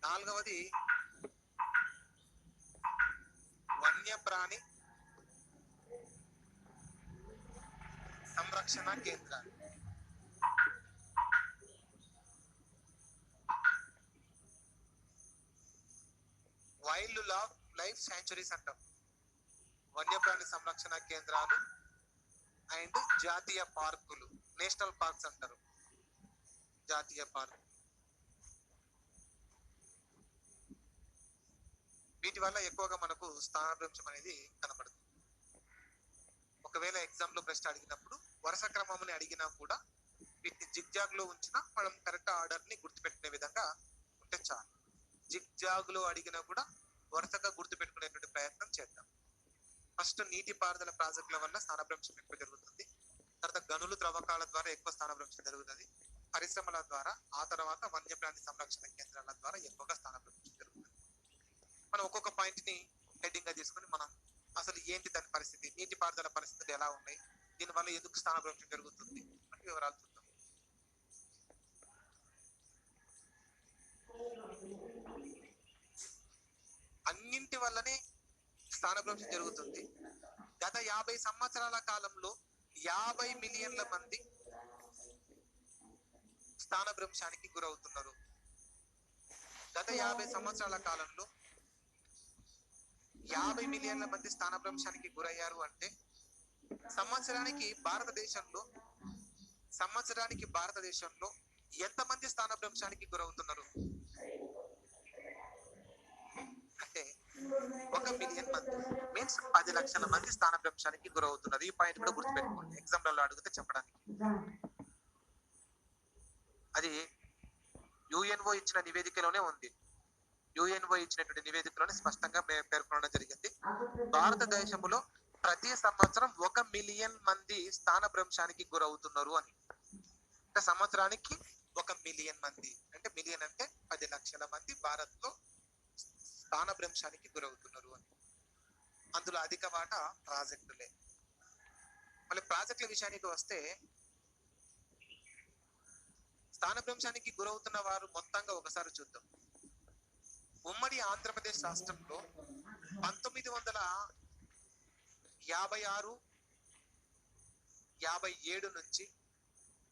నాలుగవది వన్యప్రాణి సంరక్షణ కేంద్రాలు, వైల్డ్ లైఫ్ శాంచురీస్ అంటాం. వన్యప్రాణి సంరక్షణ కేంద్రాలు అండ్ జాతీయ పార్కులు, నేషనల్ పార్క్స్ అంటారు, జాతీయ పార్క్. వీటి వల్ల ఎక్కువగా మనకు స్థానభ్రంశం అనేది కనబడుతుంది. ఒకవేళ ఎగ్జామ్ లో ప్రశ్న అడిగినప్పుడు వరుస క్రమం అడిగినా కూడా వీటిని జిగ్జాగ్ లో ఉంచినా మనం కరెక్ట్ ఆర్డర్ ని గుర్తుపెట్టుకునే విధంగా ఉంటే చాలు. జిగ్జాగ్ లో అడిగినా కూడా వరుసగా గుర్తుపెట్టుకునేటువంటి ప్రయత్నం చేద్దాం. ఫస్ట్ నీటి పారుదల ప్రాజెక్టుల వల్ల స్థానభ్రంశం ఎక్కువ జరుగుతుంది. తర్వాత గనులు త్రవ్వకాల ద్వారా ఎక్కువ స్థానభ్రంశం జరుగుతుంది. పరిశ్రమల ద్వారా, ఆ తర్వాత వన్యప్రాణి సంరక్షణ కేంద్రాల ద్వారా ఎక్కువగా స్థానభ్రంశం జరుగుతుంది. మనం ఒక్కొక్క పాయింట్ ని హెడ్డింగ్ గా తీసుకుని మనం అసలు ఏంటి దాని పరిస్థితి, నీటి పారుదల పరిస్థితులు ఎలా ఉన్నాయి, దీనివల్ల ఎందుకు స్థానభ్రంశం జరుగుతుంది, వివరాలు చూద్దాం. అన్నింటి వల్లనే స్థానభ్రంశం జరుగుతుంది. గత 50 సంవత్సరాల కాలంలో 50 మిలియన్ల మంది స్థానభ్రంశానికి గురవుతున్నారు. గత 50 సంవత్సరాల కాలంలో 50 మిలియన్ల మంది స్థానభ్రంశానికి గురయ్యారు అంటే సంవత్సరానికి భారతదేశంలో ఎంతమంది స్థానభ్రంశానికి గురవుతున్నారు అంటే 1 మిలియన్ మంది మీన్స్ 10 లక్షల మంది స్థానభ్రంశానికి గురవుతున్నారు. ఈ పాయింట్ కూడా గుర్తుపెట్టుకోండి, ఎగ్జామ్లలో అడిగితే చెప్పడానికి. అది యుఎన్ఓ ఇచ్చిన నివేదికలోనే ఉంది. యుఎన్ఓ ఇచ్చినటువంటి నివేదికలోనే స్పష్టంగా పేర్కొనడం జరిగింది. భారతదేశంలో ప్రతి సంవత్సరం 1 మిలియన్ మంది స్థానభ్రంశానికి గురవుతున్నారు అని. అంటే సంవత్సరానికి 1 మిలియన్ మంది, అంటే మిలియన్ అంటే 10 లక్షల మంది భారత్ లో స్థానభ్రంశానికి గురవుతున్నారు అని. అందులో అధిక వాటా ప్రాజెక్టులే. మళ్ళీ ప్రాజెక్టుల విషయానికి వస్తే స్థానభ్రంశానికి గురవుతున్న వారు మొత్తంగా ఒకసారి చూద్దాం. ఉమ్మడి ఆంధ్రప్రదేశ్ రాష్ట్రంలో 1956, 57 నుంచి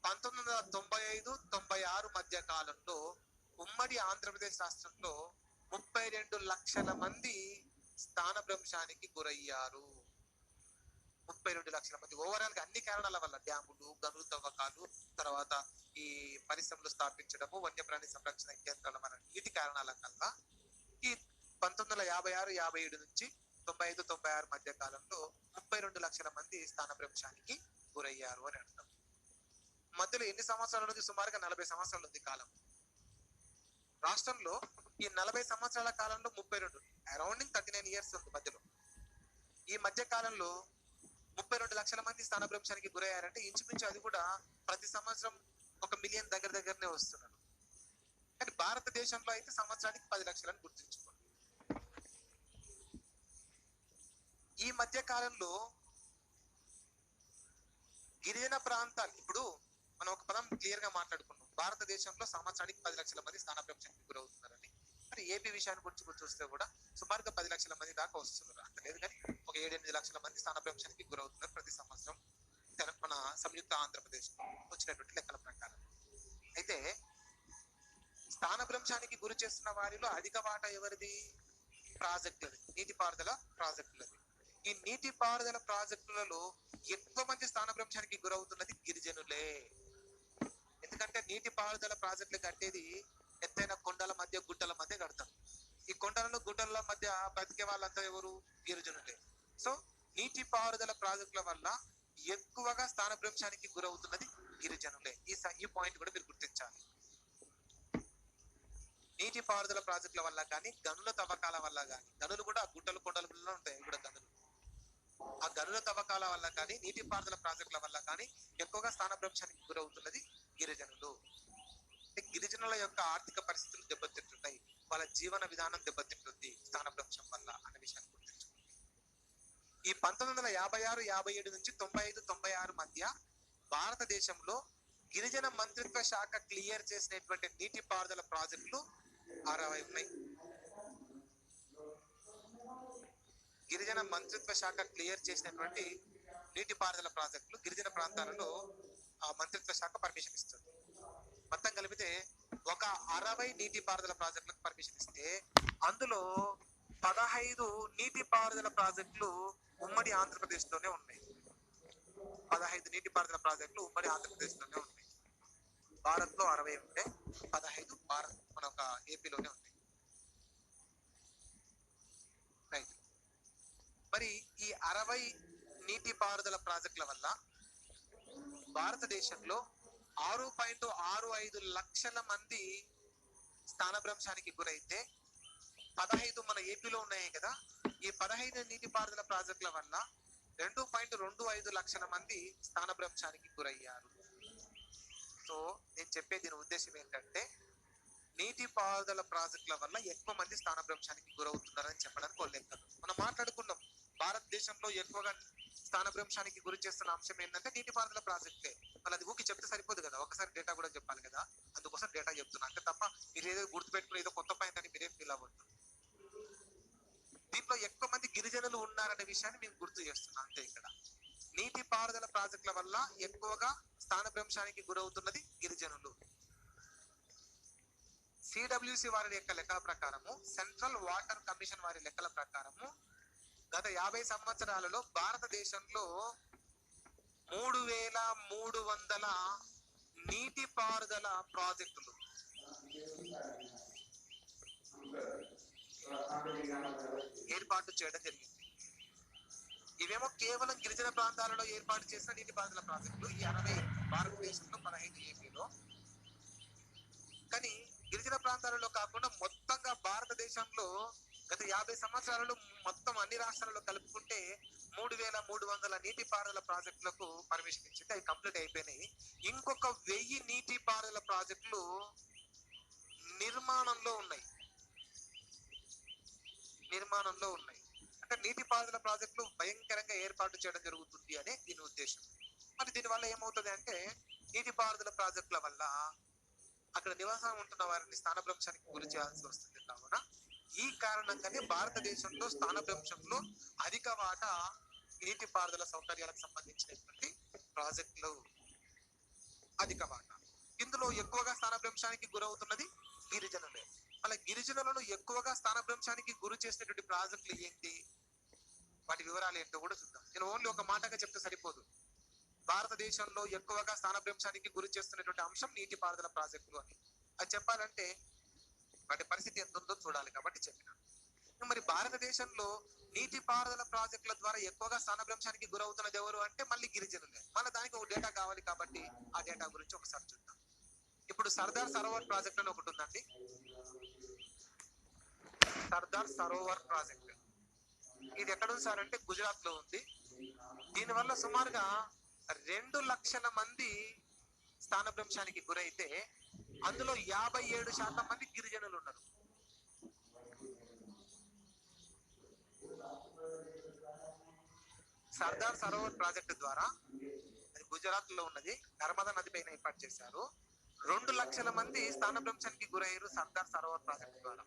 1995, 96 మధ్య కాలంలో ఉమ్మడి ఆంధ్రప్రదేశ్ రాష్ట్రంలో 32 లక్షల మంది స్థానభ్రంశానికి గురయ్యారు. 32 లక్షల మంది. ఓవరాల్ గా అన్ని కారణాల వల్ల, డ్యాములు, గనుల తవ్వకాలు, తర్వాత ఈ పరిశ్రమలు స్థాపించడము, వన్యప్రాణి సంరక్షణ కేంద్రాల మన వీటి కారణాల కల్లా ఈ 1956, 57 నుంచి 95, 96 మధ్య కాలంలో 32 లక్షల మంది స్థానభ్రంశానికి గురయ్యారు అని అంటాం. మధ్యలో ఎన్ని సంవత్సరాల నుంచి? సుమారుగా 40 సంవత్సరాలు ఉంది కాలం. రాష్ట్రంలో ఈ 40 సంవత్సరాల కాలంలో 32 అరౌండింగ్ 39 ఇయర్స్ ఉంది మధ్యలో. ఈ మధ్య కాలంలో 32 లక్షల మంది స్థానభ్రంశానికి గురయ్యారంటే ఇంచుమించు అది కూడా ప్రతి సంవత్సరం 1 మిలియన్ దగ్గరనే వస్తున్నారు. కానీ భారతదేశంలో అయితే సంవత్సరానికి 10 లక్షలని గుర్తుంచుకోండి. ఈ మధ్య కాలంలో గిరిజన ప్రాంతాలు, ఇప్పుడు మనం ఒక పదం క్లియర్ గా మాట్లాడుకున్నాం, భారతదేశంలో సంవత్సరానికి 10 లక్షల మంది స్థానభ్రంశానికి గురవుతున్నారని. మరి ఏపీ విషయాన్ని గురించి చూస్తే కూడా సుమారుగా 10 లక్షల మంది దాకా వస్తున్నారు. అంత లేదు కానీ ఒక 7-8 లక్షల మంది స్థానభ్రంశానికి గురవుతున్నారు ప్రతి సంవత్సరం మన సంయుక్త ఆంధ్రప్రదేశ్ వచ్చినటువంటి లెక్కల ప్రకారం. అయితే స్థానభ్రంశానికి గురి చేస్తున్న వారిలో అధిక వాటా ఎవరిది? ప్రాజెక్టులది, నీటిపారుదల ప్రాజెక్టులది. ఈ నీటిపారుదల ప్రాజెక్టులలో ఎక్కువ మంది స్థానభ్రంశానికి గురవుతున్నది గిరిజనులే. ఎందుకంటే నీటిపారుదల ప్రాజెక్టులు కట్టేది ఎత్తైన కొండల మధ్య, గుట్టల మధ్య కడతాం. ఈ కొండలను, గుట్టల మధ్య బ్రతికే వాళ్ళంతా ఎవరు? గిరిజనులే. సో నీటిపారుదల ప్రాజెక్టుల వల్ల ఎక్కువగా స్థానభ్రంశానికి గురవుతున్నది గిరిజనులే. ఈ పాయింట్ కూడా మీరు గుర్తించాలి. నీటిపారుదల ప్రాజెక్టుల వల్ల కానీ, గనుల తవ్వకాల వల్ల కానీ, గనులు కూడా గుట్టలు, కొండలు ఉంటాయి కూడా గనులు. ఆ గనుల తవ్వకాల వల్ల కానీ, నీటిపారుదల ప్రాజెక్టుల వల్ల కానీ ఎక్కువగా స్థానభ్రంశానికి గురవుతున్నది గిరిజనులు. గిరిజనుల యొక్క ఆర్థిక పరిస్థితులు దెబ్బతింటున్నాయి, వాళ్ళ జీవన విధానం దెబ్బతింటుంది స్థానభ్రంశం వల్ల అనే విషయాన్ని గుర్తించుకోండి. ఈ 1956, 57 నుంచి 95, 96 మధ్య భారతదేశంలో గిరిజన మంత్రిత్వ శాఖ క్లియర్ చేసినటువంటి నీటిపారుదల ప్రాజెక్టులు 60 ఉన్నాయి. గిరిజన మంత్రిత్వ శాఖ క్లియర్ చేసినటువంటి నీటిపారుదల ప్రాజెక్టులు గిరిజన ప్రాంతాలలో ఆ మంత్రిత్వ శాఖ పర్మిషన్ ఇస్తుంది. మొత్తం కలిపితే ఒక 60 నీటిపారుదల ప్రాజెక్టులకు పర్మిషన్ ఇస్తే అందులో 15 నీటిపారుదల ప్రాజెక్టులు ఉమ్మడి ఆంధ్రప్రదేశ్ లోనే ఉన్నాయి. 15 నీటిపారుదల ప్రాజెక్టులు ఉమ్మడి ఆంధ్రప్రదేశ్ లోనే ఉన్నాయి. భారత్ లో 60 ఉంటే 15 భారత్ మన ఒక ఏపీలోనే ఉన్నాయి. రైట్. మరి ఈ 60 నీటిపారుదల ప్రాజెక్టుల వల్ల భారతదేశంలో 6.65 లక్షల మంది స్థానభ్రంశానికి గురైతే 15 మన ఏపీలో ఉన్నాయి కదా, ఈ 15 నీటిపారుదల ప్రాజెక్టుల వల్ల 2.25 లక్షల మంది స్థానభ్రంశానికి గురయ్యారు. సో నేను చెప్పే దీని ఉద్దేశం ఏంటంటే నీటిపారుదల ప్రాజెక్టుల వల్ల ఎక్కువ మంది స్థానభ్రంశానికి గురవుతున్నారని చెప్పడానికి ఒక లెక్క. మనం మాట్లాడుకున్నాం భారతదేశంలో ఎక్కువగా స్థానభ్రంశానికి గురి చేస్తున్న అంశం ఏంటంటే నీటిపారుదల ప్రాజెక్టులే. మళ్ళీ అది ఊకి చెప్తే సరిపోదు కదా, ఒకసారి డేటా కూడా చెప్పాలి కదా, అందుకోసం డేటా చెప్తున్నా అంతే తప్ప మీరు ఏదో గుర్తుపెట్టుకుని ఏదో కొత్త పాయింట్ అని మీరేం ఫీల్ అవ్వద్దు. దీంట్లో ఎక్కువ మంది గిరిజనులు ఉన్నారనే విషయాన్ని మేము గుర్తు చేస్తున్నా అంతే. ఇక్కడ నీటి పారుదల ప్రాజెక్టుల వల్ల ఎక్కువగా స్థానభ్రంశానికి గురవుతున్నది గిరిజనులు. సిడబ్ల్యూసి వారి యొక్క లెక్కల ప్రకారము, సెంట్రల్ వాటర్ కమిషన్ వారి లెక్కల ప్రకారము గత 50 సంవత్సరాలలో భారతదేశంలో 3300 నీటి పారుదల ప్రాజెక్టులు ఏర్పాటు చేయడం జరిగింది. ఇవేమో కేవలం గిరిజన ప్రాంతాలలో ఏర్పాటు చేసిన నీటిపారుదల ప్రాజెక్టులు, ఈ 60 భారతదేశంలో, 15 ఏపీలో. కానీ గిరిజన ప్రాంతాలలో కాకుండా మొత్తంగా భారతదేశంలో గత 50 సంవత్సరాలలో మొత్తం అన్ని రాష్ట్రాలలో కలుపుకుంటే 3300 నీటిపారుదల ప్రాజెక్టులకు పర్మిషన్ ఇచ్చింది. అవి కంప్లీట్ అయిపోయినాయి. ఇంకొక 1000 నీటిపారుదల ప్రాజెక్టులు నిర్మాణంలో ఉన్నాయి. అంటే నీటిపారుదల ప్రాజెక్టులు భయంకరంగా ఏర్పాటు చేయడం జరుగుతుంది అనే దీని ఉద్దేశం. మరి దీనివల్ల ఏమవుతుంది అంటే, నీటిపారుదల ప్రాజెక్టుల వల్ల అక్కడ నివాసం ఉంటున్న వారిని స్థానభ్రంశానికి గురి చేయాల్సి వస్తుంది. కావున ఈ కారణంగానే భారతదేశంలో స్థానభ్రంశంలో అధిక వాటా నీటిపారుదల సౌకర్యాలకు సంబంధించినటువంటి ప్రాజెక్టులు అధిక వాటా. ఇందులో ఎక్కువగా స్థానభ్రంశానికి గురవుతున్నది గిరిజనులే. అలా గిరిజనులను ఎక్కువగా స్థానభ్రంశానికి గురి చేసినటువంటి ప్రాజెక్టులు ఏంటి, వాటి వివరాలు ఏంటో కూడా చూద్దాం. నేను ఓన్లీ ఒక మాటగా చెప్తే సరిపోదు. భారతదేశంలో ఎక్కువగా స్థానభ్రంశానికి గురి చేస్తున్నటువంటి అంశం నీటిపారుదల ప్రాజెక్టులు అని. అది చెప్పాలంటే వాటి పరిస్థితి ఎంత ఉందో చూడాలి కాబట్టి చెప్పిన. మరి భారతదేశంలో నీటిపారుదల ప్రాజెక్టుల ద్వారా ఎక్కువగా స్థానభ్రంశానికి గురవుతున్నది ఎవరు అంటే మళ్ళీ గిరిజనులే. మళ్ళీ దానికి ఒక డేటా కావాలి కాబట్టి ఆ డేటా గురించి ఒకసారి చూద్దాం. ఇప్పుడు సర్దార్ సరోవర్ ప్రాజెక్ట్ అని ఒకటి ఉందండి. సర్దార్ సరోవర్ ప్రాజెక్ట్ ఇది ఎక్కడ ఉంది సార్ అంటే గుజరాత్ లో ఉంది. దీనివల్ల సుమారుగా 2 లక్షల మంది స్థానభ్రంశానికి గురైతే అందులో 57% మంది గిరిజనులు ఉన్నారు. సర్దార్ సరోవర్ ప్రాజెక్టు ద్వారా, అది గుజరాత్ లో ఉన్నది, నర్మదా నది పైన ఏర్పాటు చేశారు. 2 లక్షల మంది స్థానభ్రంశానికి గురయ్యారు సర్దార్ సరోవర్ ప్రాజెక్టు ద్వారా.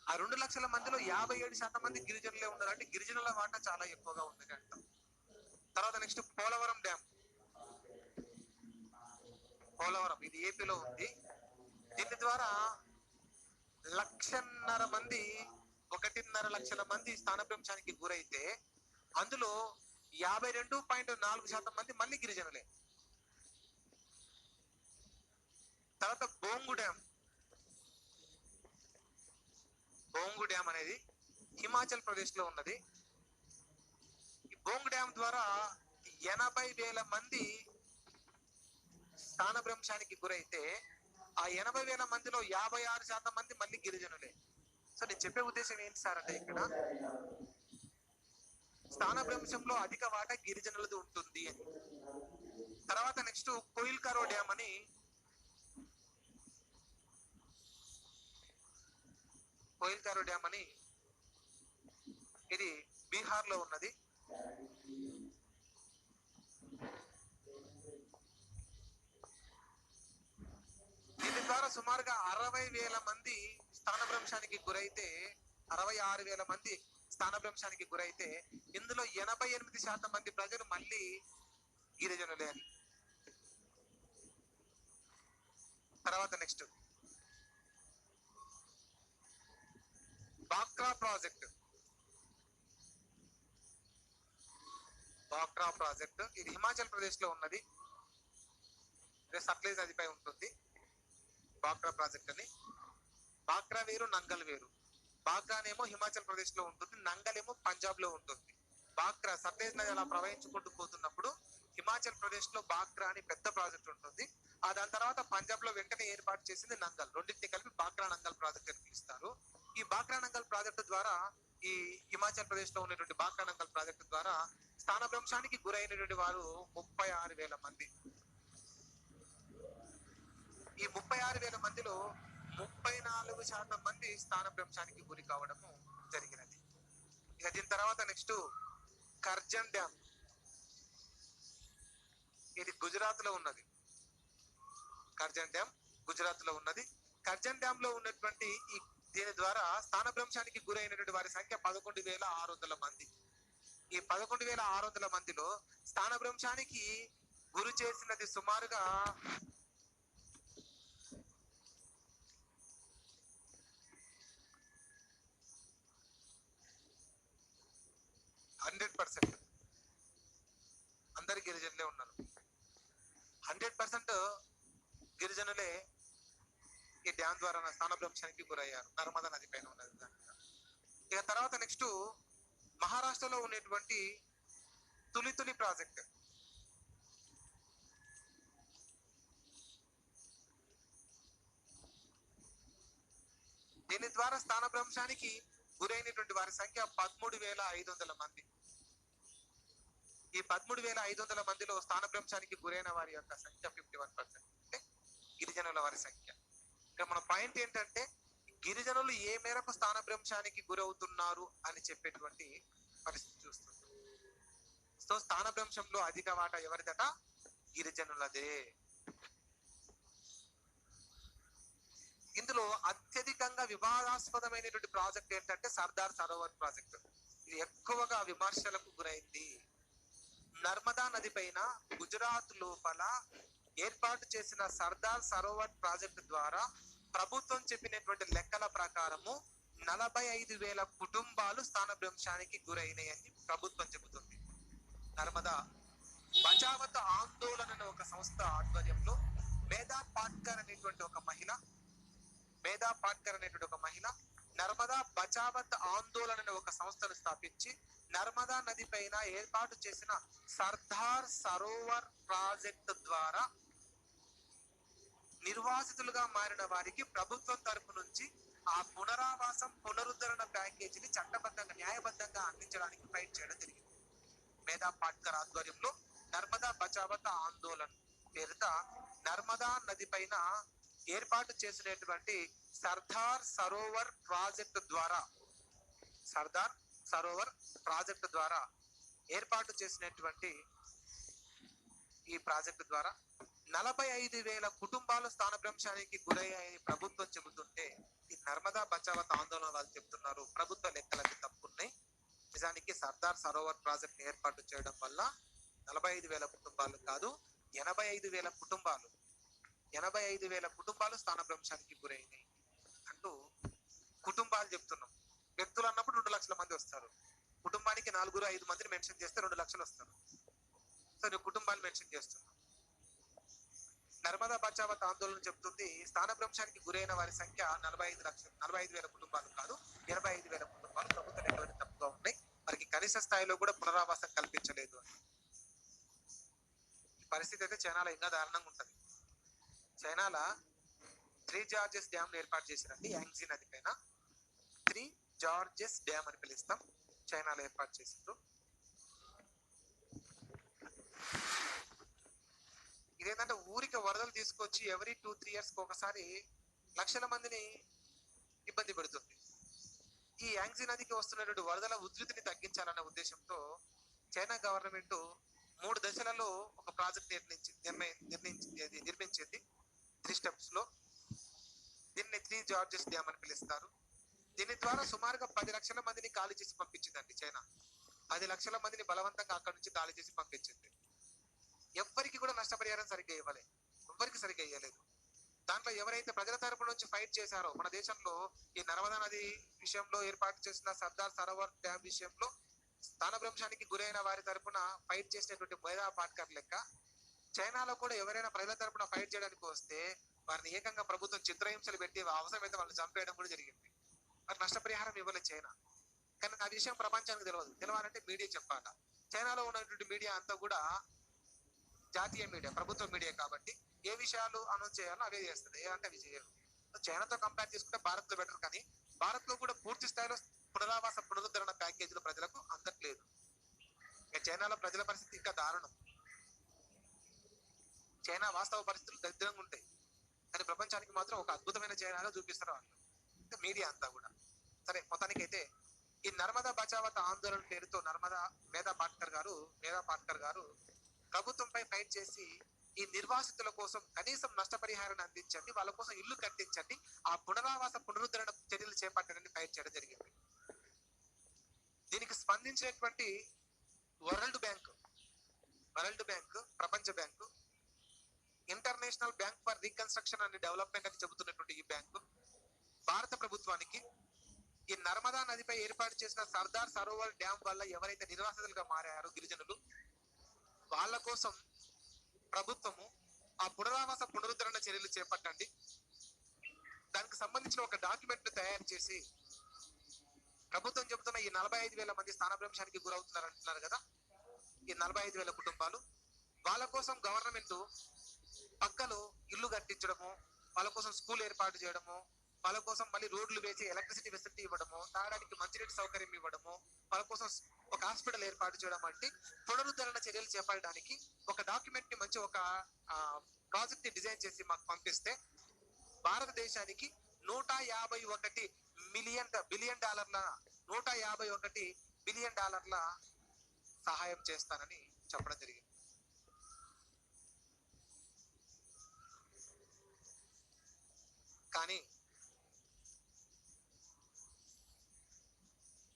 ఆ 2 లక్షల మందిలో 57% మంది గిరిజనులే ఉన్నారు. అంటే గిరిజనుల వాటా చాలా ఎక్కువగా ఉంది అంటాం. తర్వాత నెక్స్ట్ పోలవరం డ్యామ్. పోలవరం ఇది ఏపీలో ఉంది. దీని ద్వారా 1.5 మంది 1.5 లక్షల మంది స్థానభ్రంశానికి గురైతే అందులో 52.4% మంది మళ్ళీ గిరిజనులే. తర్వాత బోంగు డ్యామ్ అనేది హిమాచల్ ప్రదేశ్ లో ఉన్నది. ఈ బోంగు డ్యామ్ ద్వారా 80,000 మంది స్థానభ్రంశానికి గురైతే ఆ 80,000 మందిలో 56% మంది మళ్ళీ గిరిజనులే. సో నేను చెప్పే ఉద్దేశం ఏంటి సార్ అంటే, ఇక్కడ స్థానభ్రంశంలో అధిక వాటా గిరిజనులది ఉంటుంది అని. తర్వాత నెక్స్ట్ కోయిల్కరో డ్యామ్ అని, ఇది బీహార్ లో ఉన్నది. దీని ద్వారా సుమారుగా 60,000 మంది స్థానభ్రంశానికి గురైతే, 66,000 మంది స్థానభ్రంశానికి గురైతే ఇందులో 88% మంది ప్రజలు మళ్ళీ గిరిజనులే అని. తర్వాత నెక్స్ట్ బాక్రా ప్రాజెక్ట్ ఇది హిమాచల్ ప్రదేశ్ లో ఉన్నది. సట్లెజ్ నదిపై ఉంటుంది బాక్రా ప్రాజెక్ట్ అని. బాక్రా వేరు, నంగల్ వేరు. బాక్రానేమో హిమాచల్ ప్రదేశ్ లో ఉంటుంది, నంగల్ ఏమో పంజాబ్ లో ఉంటుంది. బాక్రా సట్లెజ్ నది అలా ప్రవహించుకుంటూ పోతున్నప్పుడు హిమాచల్ ప్రదేశ్ లో బాక్రా అని పెద్ద ప్రాజెక్ట్ ఉంటుంది. దాని తర్వాత పంజాబ్ లో వెంటనే ఏర్పాటు చేసింది నంగల్. రెండింటిని కలిపి బాక్రా నంగల్ ప్రాజెక్ట్ అని పిలుస్తారు. ఈ బాక్రా నంగల్ ప్రాజెక్టు ద్వారా, ఈ హిమాచల్ ప్రదేశ్ లో ఉన్నటువంటి బాక్రా నంగల్ ప్రాజెక్టు ద్వారా స్థానభ్రంశానికి గురైనటువంటి వారు 36,000 మంది. ఈ 36,000 మందిలో 34% మంది స్థానభ్రంశానికి గురి కావడము జరిగినది. ఇక దీని తర్వాత నెక్స్ట్ కర్జన్ డ్యామ్, ఇది గుజరాత్ లో ఉన్నది. కర్జన్ డ్యామ్ గుజరాత్ లో ఉన్నది. కర్జన్ డ్యామ్ లో ఉన్నటువంటి దీని ద్వారా స్థానభ్రంశానికి గురైనటువంటి వారి సంఖ్య 11,600 మంది. ఈ 11,600 మందిలో స్థానభ్రంశానికి గురి చేసినది సుమారుగా 100% అందరి గిరిజనులే ఉన్నారు. 100% గిరిజనులే ఈ డ్యామ్ ద్వారా స్థానభ్రంశానికి గురయ్యారు. నర్మదా నది పైన ఉన్నది. ఇక తర్వాత నెక్స్ట్ మహారాష్ట్రలో ఉన్నటువంటి తులితులి ప్రాజెక్ట్. దీని ద్వారా స్థానభ్రంశానికి గురైనటువంటి వారి సంఖ్య 13,500 మంది. ఈ 13,500 మందిలో స్థానభ్రంశానికి గురైన వారి యొక్క సంఖ్య 51%, అంటే గిరిజనుల వారి సంఖ్య. ఇక్కడ మన పాయింట్ ఏంటంటే గిరిజనులు ఏ మేరకు స్థానభ్రంశానికి గురవుతున్నారు అని చెప్పేటువంటి పరిస్థితి చూస్తుంది. సో స్థానభ్రంశంలో అధిక వాటా ఎవరిదట? గిరిజనులదే. ఇందులో అత్యధికంగా వివాదాస్పదమైనటువంటి ప్రాజెక్ట్ ఏంటంటే సర్దార్ సరోవర్ ప్రాజెక్టు. ఇది ఎక్కువగా విమర్శలకు గురైంది. నర్మదా నది పైన గుజరాత్ లోపల ఏర్పాటు చేసిన సర్దార్ సరోవర్ ప్రాజెక్టు ద్వారా ప్రభుత్వం చెప్పినటువంటి లెక్కల ప్రకారము 45,000 కుటుంబాలు స్థానభ్రంశానికి గురైనాయని ప్రభుత్వం చెబుతుంది. నర్మదా బచావత్ ఆందోళన అనే ఒక సంస్థ ఆధ్వర్యంలో మేధా పాట్కర్ అనేటువంటి ఒక మహిళ నర్మదా బచావత్ ఆందోళన అనే ఒక సంస్థను స్థాపించి నర్మదా నది పైన ఏర్పాటు చేసిన సర్దార్ సరోవర్ ప్రాజెక్టు ద్వారా నిర్వాసితులుగా మారిన వారికి ప్రభుత్వం తరపు నుంచి ఆ పునరుద్ధరణ ప్యాకేజీని చట్టబద్ధంగా న్యాయబద్ధంగా అందించడానికి ఫైట్ చేయడం జరిగింది. మేధా పాట్కర్ ఆధ్వర్యంలో నర్మదా బచావత్ ఆందోళన పేరుత నర్మదా నది పైన ఏర్పాటు చేసినటువంటి సర్దార్ సరోవర్ ప్రాజెక్టు ద్వారా ఏర్పాటు చేసినటువంటి ఈ ప్రాజెక్టు ద్వారా 45,000 కుటుంబాలు స్థానభ్రంశానికి గురయ్యాయని ప్రభుత్వం చెబుతుంటే ఈ నర్మదా బచావత్ ఆందోళన వాళ్ళు చెబుతున్నారు ప్రభుత్వ లెక్కలకి తప్పున్నాయి. నిజానికి సర్దార్ సరోవర్ ప్రాజెక్ట్ ఏర్పాటు చేయడం వల్ల 45,000 కుటుంబాలు కాదు, 85,000 కుటుంబాలు స్థానభ్రంశానికి గురైనాయి అంటూ కుటుంబాలు చెప్తున్నాం. వ్యక్తులు అన్నప్పుడు 2 లక్షల మంది వస్తారు. కుటుంబానికి 4-5 మందిని మెన్షన్ చేస్తే 2 లక్షలు వస్తారు. సో నేను కుటుంబాలు మెన్షన్ చేస్తున్నాను. నర్మదా బచావత్ ఆందోళన చెబుతుంది స్థానభ్రంశానికి గురైన వారి సంఖ్య 45,000 కుటుంబాలు కాదు, 85,000 కుటుంబాలు ప్రభుత్వ లెక్కలకు తప్పుగా ఉన్నాయి. వారికి కనీస స్థాయిలో కూడా పునరావాసం కల్పించలేదు అని. పరిస్థితి అయితే చైనాలో ఇంకా దారుణంగా ఉంటది. చైనాలో 3 జార్జెస్ డ్యామ్ ఏర్పాటు చేశారండి. యాంగ్జీ నది పైన 3 జార్జెస్ డ్యామ్ అని పిలుస్తాం. చైనాలో ఏర్పాటు చేసిండ్రు. ఇదేంటంటే ఊరికి వరదలు తీసుకొచ్చి ఎవరీ 2-3 years ఒకసారి లక్షల మందిని ఇబ్బంది పెడుతుంది. ఈ యాంగ్జీ నదికి వస్తున్నటువంటి వరదల ఉధృతిని తగ్గించాలన్న ఉద్దేశంతో చైనా గవర్నమెంట్ 3 దశలలో ఒక ప్రాజెక్ట్ నిర్మించింది 3 steps లో. దీన్ని 3 జార్జెస్ డ్యామ్ అని పిలుస్తారు. దీని ద్వారా సుమారుగా 10 లక్షల మందిని ఖాళీ చేసి పంపించిందండి చైనా. 10 లక్షల మందిని బలవంతంగా అక్కడి నుంచి ఖాళీ చేసి పంపించింది. ఎవ్వరికి కూడా నష్టపరిహారం సరిగ్గా ఇవ్వలేదు. దాంట్లో ఎవరైతే ప్రజల తరపు నుంచి ఫైట్ చేశారో మన దేశంలో ఈ నర్మదా నది విషయంలో ఏర్పాటు చేసిన సర్దార్ సరోవర్ డ్యామ్ విషయంలో స్థానభ్రంశానికి గురైన వారి తరపున ఫైట్ చేసినటువంటి మేధా పాట్కర్ లెక్క చైనాలో కూడా ఎవరైనా ప్రజల తరపున ఫైట్ చేయడానికి వస్తే వారిని ఏకంగా ప్రభుత్వం చిత్రహింసలు పెట్టి అవసరమైతే వాళ్ళని చంపేయడం కూడా జరిగింది. మరి నష్టపరిహారం ఇవ్వలేదు చైనా. కానీ ఆ విషయం ప్రపంచానికి తెలవాలంటే మీడియా చెప్పాల. చైనాలో ఉన్నటువంటి మీడియా అంతా కూడా జాతీయ మీడియా, ప్రభుత్వ మీడియా కాబట్టి ఏ విషయాలు అనౌన్స్ చేయాలో అవే చేస్తుంది. ఏదంటే అవి చేయరు. చైనాతో కంపేర్ చేసుకుంటే భారత్ లో బెటర్. కానీ భారత్ లో కూడా పూర్తి స్థాయిలో పునరుద్ధరణ ప్యాకేజీలు ప్రజలకు అందట్లేదు. చైనాలో ప్రజల పరిస్థితి ఇంకా దారుణం. చైనా వాస్తవ పరిస్థితులు దరిద్రంగా ఉంటాయి, కానీ ప్రపంచానికి మాత్రం ఒక అద్భుతమైన చైనాగా చూపిస్తారు వాళ్ళు, మీడియా అంతా కూడా. సరే, మొత్తానికి అయితే ఈ నర్మదా బచావత ఆందోళన పేరుతో మేధా పాట్కర్ గారు ప్రభుత్వంపై ఫైట్ చేసి ఈ నిర్వాసితుల కోసం కనీసం నష్టపరిహారాన్ని అందించండి, వాళ్ళ కోసం ఇల్లు కట్టించండి, ఆ పునరుద్ధరణ చర్యలు చేపట్టడానికి ఫైట్ చేయడం జరిగింది. దీనికి స్పందించినటువంటి వరల్డ్ బ్యాంక్, ప్రపంచ bank, international bank for reconstruction and development అని చెబుతున్నటువంటి ఈ బ్యాంకు భారత ప్రభుత్వానికి ఈ నర్మదా నదిపై ఏర్పాటు చేసిన సర్దార్ సరోవర్ డ్యామ్ వల్ల ఎవరైతే నిర్వాసితులుగా మారారో గిరిజనులు, వాళ్ళ కోసం ప్రభుత్వము ఆ పునరుద్ధరణ చర్యలు చేపట్టండి, దానికి సంబంధించిన ఒక డాక్యుమెంట్ తయారు చేసి, ప్రభుత్వం చెబుతున్న ఈ 45,000 మంది స్థానభ్రంశానికి గురవుతున్నారు అంటున్నారు కదా, ఈ 45,000 కుటుంబాలు, వాళ్ళ కోసం గవర్నమెంట్ పక్కలో ఇల్లు కట్టించడము, వాళ్ళ కోసం స్కూల్ ఏర్పాటు చేయడము, వాళ్ళ కోసం మళ్ళీ రోడ్లు వేసి ఎలక్ట్రిసిటీ ఫెసిలిటీ ఇవ్వడము, తాగడానికి మంచినీటి సౌకర్యం ఇవ్వడము, వాళ్ళ కోసం ఒక హాస్పిటల్ ఏర్పాటు చేయడం వంటి పునరుద్ధరణ చర్యలు చేపట్టడానికి ఒక డాక్యుమెంట్ ని మంచి ఒక ప్రాజెక్ట్ ని డిజైన్ చేసి మాకు పంపిస్తే భారతదేశానికి 151 బిలియన్ డాలర్ల సహాయం చేస్తానని చెప్పడం జరిగింది. కానీ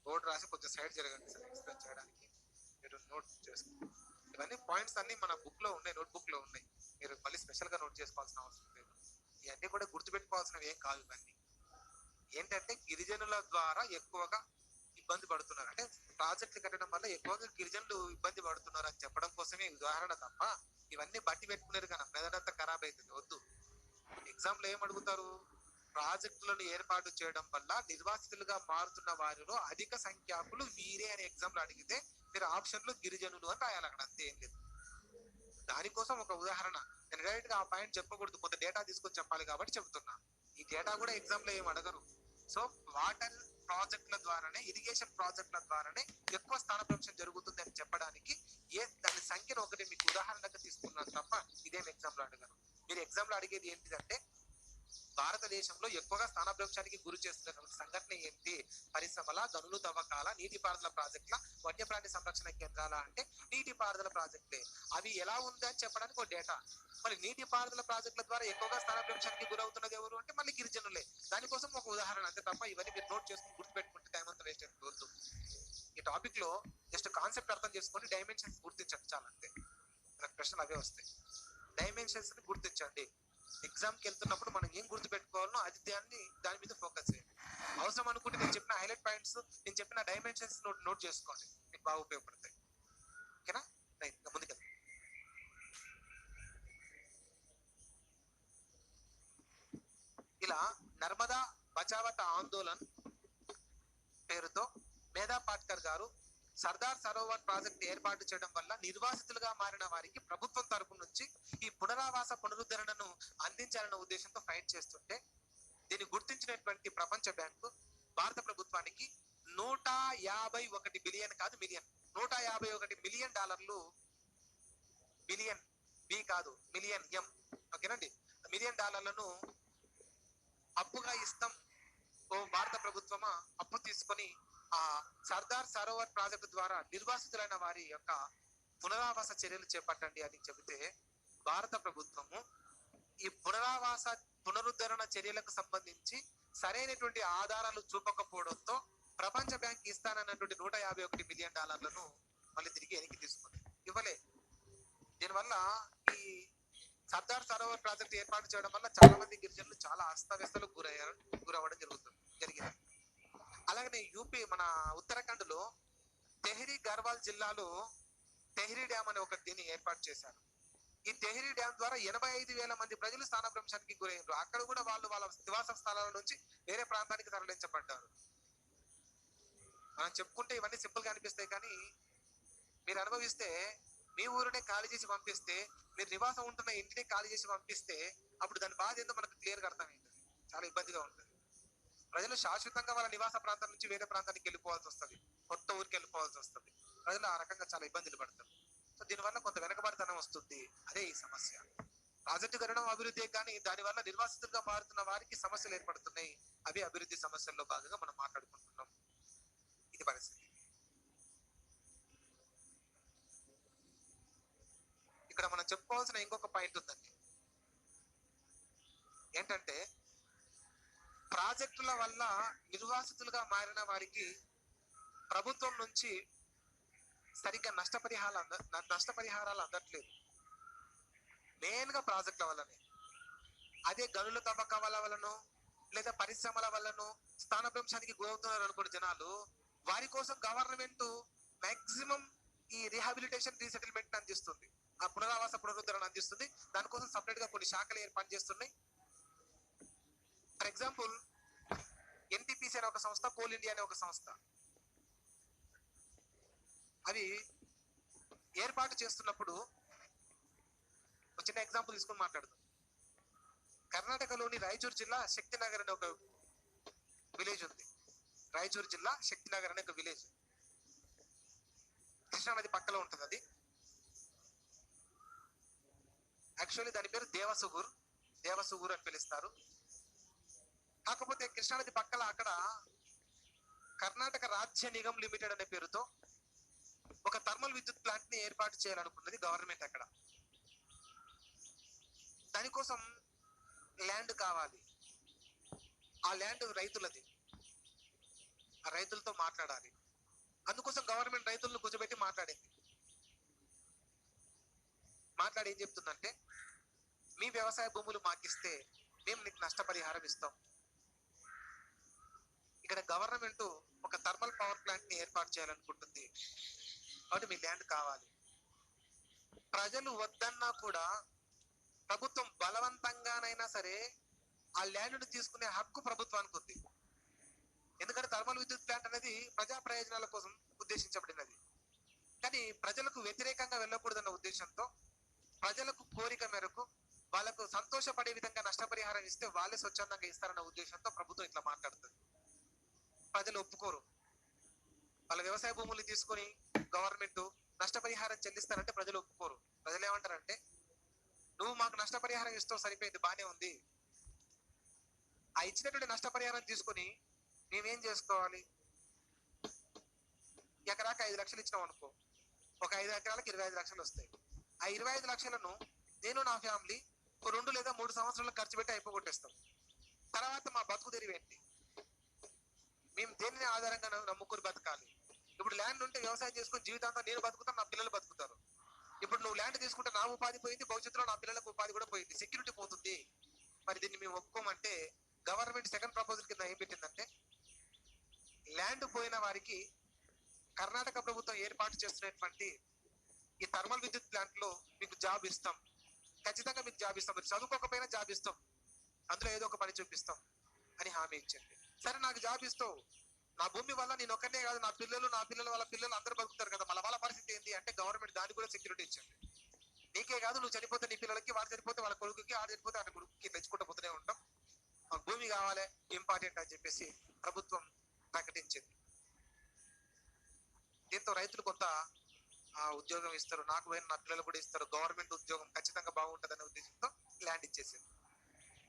బోర్డు రాసి కొంచెం సైడ్ జరగండి సార్, ఎక్స్ప్లెయిన్ చేయడానికి మీరు నోట్ చేసుకోండి. ఇవన్నీ పాయింట్స్ అన్ని మన బుక్ లో ఉన్నాయి, నోట్ బుక్ లో ఉన్నాయి, మీరు మళ్ళీ స్పెషల్ గా నోట్ చేసుకోవాల్సిన అవసరం లేదు. ఇవన్నీ కూడా గుర్తుపెట్టుకోవాల్సినవి ఏం కాదు. ఇవన్నీ ఏంటంటే గిరిజనుల ద్వారా ఎక్కువగా ఇబ్బంది పడుతున్నారు, అంటే ప్రాజెక్టులు కట్టడం వల్ల ఎక్కువగా గిరిజనులు ఇబ్బంది పడుతున్నారు అని చెప్పడం కోసమే ఉదాహరణ తప్ప ఇవన్నీ బట్టి పెట్టుకునేది కానీ మెదడంతా ఖరాబ్ అవుతుంది. వద్దు. ఎగ్జామ్ లో ఏం అడుగుతారు, ప్రాజెక్టులను ఏర్పాటు చేయడం వల్ల నిర్వాసితులుగా మారుతున్న వారిలో అధిక సంఖ్యాకులు వీరే అనే ఎగ్జామ్ లో అడిగితే మీరు ఆప్షన్ లో గిరిజనులు అని రాయాలి, అక్కడ అంతే, ఏం లేదు. దానికోసం ఒక ఉదాహరణ, నేను డైరెక్ట్ గా ఆ పాయింట్ చెప్పకూడదు, కొంత డేటా తీసుకొని చెప్పాలి కాబట్టి చెబుతున్నా. ఈ డేటా కూడా ఎగ్జామ్ లో ఏం అడగరు. సో వాటర్ ప్రాజెక్టుల ద్వారానే, ఇరిగేషన్ ప్రాజెక్టుల ద్వారానే ఎక్కువ స్థానభ్రంశం జరుగుతుంది అని చెప్పడానికి దాని సంఖ్యను ఒకటి మీకు ఉదాహరణగా తీసుకున్నాను తప్ప ఇదేం ఎగ్జామ్ లో అడగరు. మీరు ఎగ్జామ్ లో అడిగేది ఏంటిదంటే భారతదేశంలో ఎక్కువగా స్థానభ్రంశానికి గురి చేస్తున్నటువంటి సంఘటన ఏంటి, పరిశ్రమల, గనులు తవ్వకాల, నీటిపారుదల ప్రాజెక్టుల, వన్యప్రాణి సంరక్షణ కేంద్రాల, అంటే నీటిపారుదల ప్రాజెక్టులే. అవి ఎలా ఉంది అని చెప్పడానికి ఒక డేటా. మళ్ళీ నీటిపారుదల ప్రాజెక్టుల ద్వారా ఎక్కువగా స్థానభ్రంశానికి గురవుతున్నది ఎవరు అంటే మళ్ళీ గిరిజనులే. దానికోసం ఒక ఉదాహరణ అంతే తప్ప ఇవన్నీ మీరు నోట్ చేసుకుని గుర్తుపెట్టుకుంటే టైం అంతా వేస్ట్ అయిపోవద్దు. ఈ టాపిక్ లో జస్ట్ కాన్సెప్ట్ అర్థం చేసుకొని డైమెన్షన్స్ గుర్తించండి చాలు, అంతే. మనకు ప్రశ్నలు అవే వస్తాయి. డైమెన్షన్స్ ని గుర్తించండి. ఎగ్జామ్ కి వెళ్తున్నప్పుడు మనం ఏం గుర్తు పెట్టుకోవాలో అది దాని మీద ఫోకస్ చేయండి. అవసరం అనుకుంటే నేను చెప్పిన హైలైట్ పాయింట్స్, నేను చెప్పిన డైమెన్షన్స్ నోట్ చేసుకోండి, మీకు బాగా ఉపయోగపడతాయి. ఓకేనా? రైట్, ముందుకెళ్తాం. ఇలా నర్మదా బచావత ఆందోళన్ పేరుతో మేధా పాట్కర్ గారు సర్దార్ సరోవర్ ప్రాజెక్ట్ ఏర్పాటు చేయడం వల్ల నిర్వాసితులుగా మారిన వారికి ప్రభుత్వం తరపు నుంచి ఈ పునరుద్ధరణను అందించాలన్న ఉద్దేశంతో ఫైట్ చేస్తుంటే, దీన్ని గుర్తించినటువంటి ప్రపంచ బ్యాంకు భారత ప్రభుత్వానికి 151 బిలియన్ కాదు మిలియన్, 151 మిలియన్ డాలర్లు, బిలియన్ బి కాదు మిలియన్ ఎం, ఓకేనండి, మిలియన్ డాలర్లను అప్పుగా ఇస్తాం. భారత ప్రభుత్వమా అప్పు తీసుకొని ఆ సర్దార్ సరోవర్ ప్రాజెక్టు ద్వారా నిర్వాసితులైన వారి యొక్క పునరావాస చర్యలు చేపట్టండి అని చెబితే, భారత ప్రభుత్వము ఈ పునరుద్ధరణ చర్యలకు సంబంధించి సరైనటువంటి ఆధారాలు చూపకపోవడంతో ప్రపంచ బ్యాంక్ ఇస్తానన్నటువంటి 151 మిలియన్ డాలర్లను మళ్ళీ తిరిగి వెనక్కి తీసుకుంది, ఇవ్వలే. దీనివల్ల ఈ సర్దార్ సరోవర్ ప్రాజెక్ట్ ఏర్పాటు చేయడం వల్ల చాలా మంది గిరిజనులు చాలా అస్తవ్యస్తలకు గురవ్వడం జరిగింది. అలాగనే యూపీ, మన ఉత్తరాఖండ్ లో తెహ్రీ గర్వాల్ జిల్లాలో తెహ్రీ డ్యామ్ అనే ఒక దీన్ని ఏర్పాటు చేశారు. ఈ తెహ్రీ డ్యామ్ ద్వారా 85,000 మంది ప్రజలు స్థానభ్రంశానికి గురయ్యారు. అక్కడ కూడా వాళ్ళు వాళ్ళ నివాస స్థలాల నుంచి వేరే ప్రాంతానికి తరలించబడ్డారు. మనం చెప్పుకుంటే ఇవన్నీ సింపుల్ గా అనిపిస్తాయి, కానీ మీరు అనుభవిస్తే, మీ ఊరినే ఖాళీ చేసి పంపిస్తే, మీరు నివాసం ఉంటున్న ఇంటిని ఖాళీ చేసి పంపిస్తే, అప్పుడు దాని బాధ ఏందో మనకు క్లియర్ గా అర్థమైంది. చాలా ఇబ్బందిగా ఉంటుంది. ప్రజలు శాశ్వతంగా వాళ్ళ నివాస ప్రాంతం నుంచి వేరే ప్రాంతానికి వెళ్ళిపోవాల్సి వస్తుంది, కొత్త ఊరికి వెళ్ళిపోవాల్సి వస్తుంది. ప్రజలు ఆ రకంగా చాలా ఇబ్బందులు పడతారు. సో దీనివల్ల కొంత వెనకబడితనం వస్తుంది. అదే ఈ సమస్య. ప్రాజెక్టు కట్టడం అభివృద్ధి, కానీ దానివల్ల నిర్వాసితులుగా మారుతున్న వారికి సమస్యలు ఏర్పడుతున్నాయి. అవి అభివృద్ధి సమస్యల్లో భాగంగా మనం మాట్లాడుకుంటున్నాం. ఇది ఇది పరిస్థితి. ఇక్కడ మనం చెప్పుకోవాల్సిన ఇంకొక పాయింట్ ఉందండి. ఏంటంటే ప్రాజెక్టుల వల్ల నిర్వాసితులుగా మారిన వారికి ప్రభుత్వం నుంచి సరిగ్గా నష్టపరిహారాలు అందట్లేదు. మెయిన్ గా ప్రాజెక్టుల వల్లనే. అదే గనుల తవ్వకాల వల్లనో లేదా పరిశ్రమల వల్లనో స్థానభ్రంశానికి గురవుతున్నారు అనుకున్న జనాలు, వారి కోసం గవర్నమెంట్ మాక్సిమం ఈ రీహాబిలిటేషన్ రీసెటిల్మెంట్ అందిస్తుంది, ఆ పునరావాస పునరుద్ధరణ అందిస్తుంది. దానికోసం సపరేట్ గా కొన్ని శాఖలు ఏర్పాటు చేస్తున్నాయి. ఫర్ ఎగ్జాంపుల్ ఎన్టీపీసీ అనే ఒక సంస్థ, కోల్ ఇండియా అనే ఒక సంస్థ, అవి ఏర్పాటు చేస్తున్నప్పుడు ఒక చిన్న ఎగ్జాంపుల్ తీసుకొని మాట్లాడుతాం. కర్ణాటకలోని రాయచూరు జిల్లా శక్తినగర్ అనే ఒక విలేజ్ ఉంది. రాయచూరు జిల్లా శక్తినగర్ అనే ఒక విలేజ్ కృష్ణానది పక్కలో ఉంటుంది. అది యాక్చువల్లీ దాని పేరు దేవసుగూర్ అని పిలుస్తారు. కాకపోతే కృష్ణానది పక్కల అక్కడ కర్ణాటక రాజ్య నిగమ్ లిమిటెడ్ అనే పేరుతో ఒక థర్మల్ విద్యుత్ ప్లాంట్ ని ఏర్పాటు చేయాలనుకున్నది గవర్నమెంట్. అక్కడ దానికోసం ల్యాండ్ కావాలి. ఆ ల్యాండ్ రైతులది, ఆ రైతులతో మాట్లాడాలి. అందుకోసం గవర్నమెంట్ రైతులను కూర్చోబెట్టి మాట్లాడి ఏం చెప్తుందంటే, మీ వ్యవసాయ భూములు మాకిస్తే మేము నీకు నష్టపరిహారం ఇస్తాం. ఇక్కడ గవర్నమెంట్ ఒక థర్మల్ పవర్ ప్లాంట్ ని ఏర్పాటు చేయాలనుకుంటుంది, కాబట్టి మీ ల్యాండ్ కావాలి. ప్రజలు వద్దన్నా కూడా ప్రభుత్వం బలవంతంగానైనా సరే ఆ ల్యాండ్ ను తీసుకునే హక్కు ప్రభుత్వానికి ఉంది. ఎందుకంటే థర్మల్ విద్యుత్ ప్లాంట్ అనేది ప్రజా ప్రయోజనాల కోసం ఉద్దేశించబడినది. కానీ ప్రజలకు వ్యతిరేకంగా వెళ్ళకూడదన్న ఉద్దేశంతో, ప్రజలకు కోరిక మేరకు వాళ్ళకు సంతోషపడే విధంగా నష్టపరిహారం ఇస్తే వాళ్ళే స్వచ్ఛందంగా ఇస్తారన్న ఉద్దేశంతో ప్రభుత్వం ఇట్లా మాట్లాడుతుంది. ప్రజలు ఒప్పుకోరు. వాళ్ళ వ్యవసాయ భూములు తీసుకొని గవర్నమెంట్ నష్టపరిహారం చెల్లిస్తారంటే ప్రజలు ఒప్పుకోరు. ప్రజలు ఏమంటారంటే, నువ్వు మాకు నష్టపరిహారం ఇస్తావు, సరిపోయింది, బానే ఉంది. ఆ ఇచ్చినటువంటి నష్టపరిహారం తీసుకొని మేమేం చేసుకోవాలి? ఎకరాకి 5 లక్షలు ఇచ్చినాం అనుకో, ఒక 5 ఎకరాలకు 25 లక్షలు వస్తాయి. ఆ 25 లక్షలను నేను నా ఫ్యామిలీ 2 లేదా 3 సంవత్సరాలకు ఖర్చు పెట్టి అయిపోగొట్టేస్తాం. తర్వాత మా బతుకు తెరివేంటి? మేము దేనిని ఆధారంగా నమ్ముకుని బతకాలి? ఇప్పుడు ల్యాండ్ ఉంటే వ్యవసాయం చేసుకుని జీవితాంతం నేను బతుకుతాను, నా పిల్లలు బతుకుతారు. ఇప్పుడు నువ్వు ల్యాండ్ తీసుకుంటే నా ఉపాధి పోయింది, భవిష్యత్తులో నా పిల్లలకు ఉపాధి కూడా పోయింది, సెక్యూరిటీ పోతుంది. మరి దీన్ని మేము ఒప్పుకోమంటే గవర్నమెంట్ సెకండ్ ప్రపోజల్ కింద ఏం పెట్టిందంటే, ల్యాండ్ పోయిన వారికి కర్ణాటక ప్రభుత్వం ఏర్పాటు చేస్తున్నటువంటి ఈ థర్మల్ విద్యుత్ ప్లాంట్ లో మీకు జాబ్ ఇస్తాం, ఖచ్చితంగా మీకు జాబ్ ఇస్తాం, మీరు చదువుకోకపోయినా జాబ్ ఇస్తాం, అందులో ఏదో ఒక పని చూపిస్తాం అని హామీ ఇచ్చింది. సరే, నాకు జాబ్ ఇస్తావు, నా భూమి వల్ల నేను ఒక్కనే కాదు, నా పిల్లలు వాళ్ళ పిల్లలు అందరూ బతుకుతారు కదా, వాళ్ళ పరిస్థితి ఏంటి అంటే గవర్నమెంట్ దానికి కూడా సెక్యూరిటీ ఇచ్చింది. నీకే కాదు, నువ్వు చనిపోతే నీ పిల్లలకి, వాడు చనిపోతే వాళ్ళ కొడుకుకి, ఆడు చనిపోతే ఆడ కొడుకుకి తెచ్చుకుంటూ పోతూనే ఉంటాం. మాకు భూమి కావాలి, ఇంపార్టెంట్ అని చెప్పేసి ప్రభుత్వం ప్రకటించింది. దీంతో రైతులు కొంత ఉద్యోగం ఇస్తారు, నాకు పోయిన నా పిల్లలు కూడా ఇస్తారు, గవర్నమెంట్ ఉద్యోగం ఖచ్చితంగా బాగుంటదనే ఉద్దేశంతో ల్యాండ్ ఇచ్చేసింది.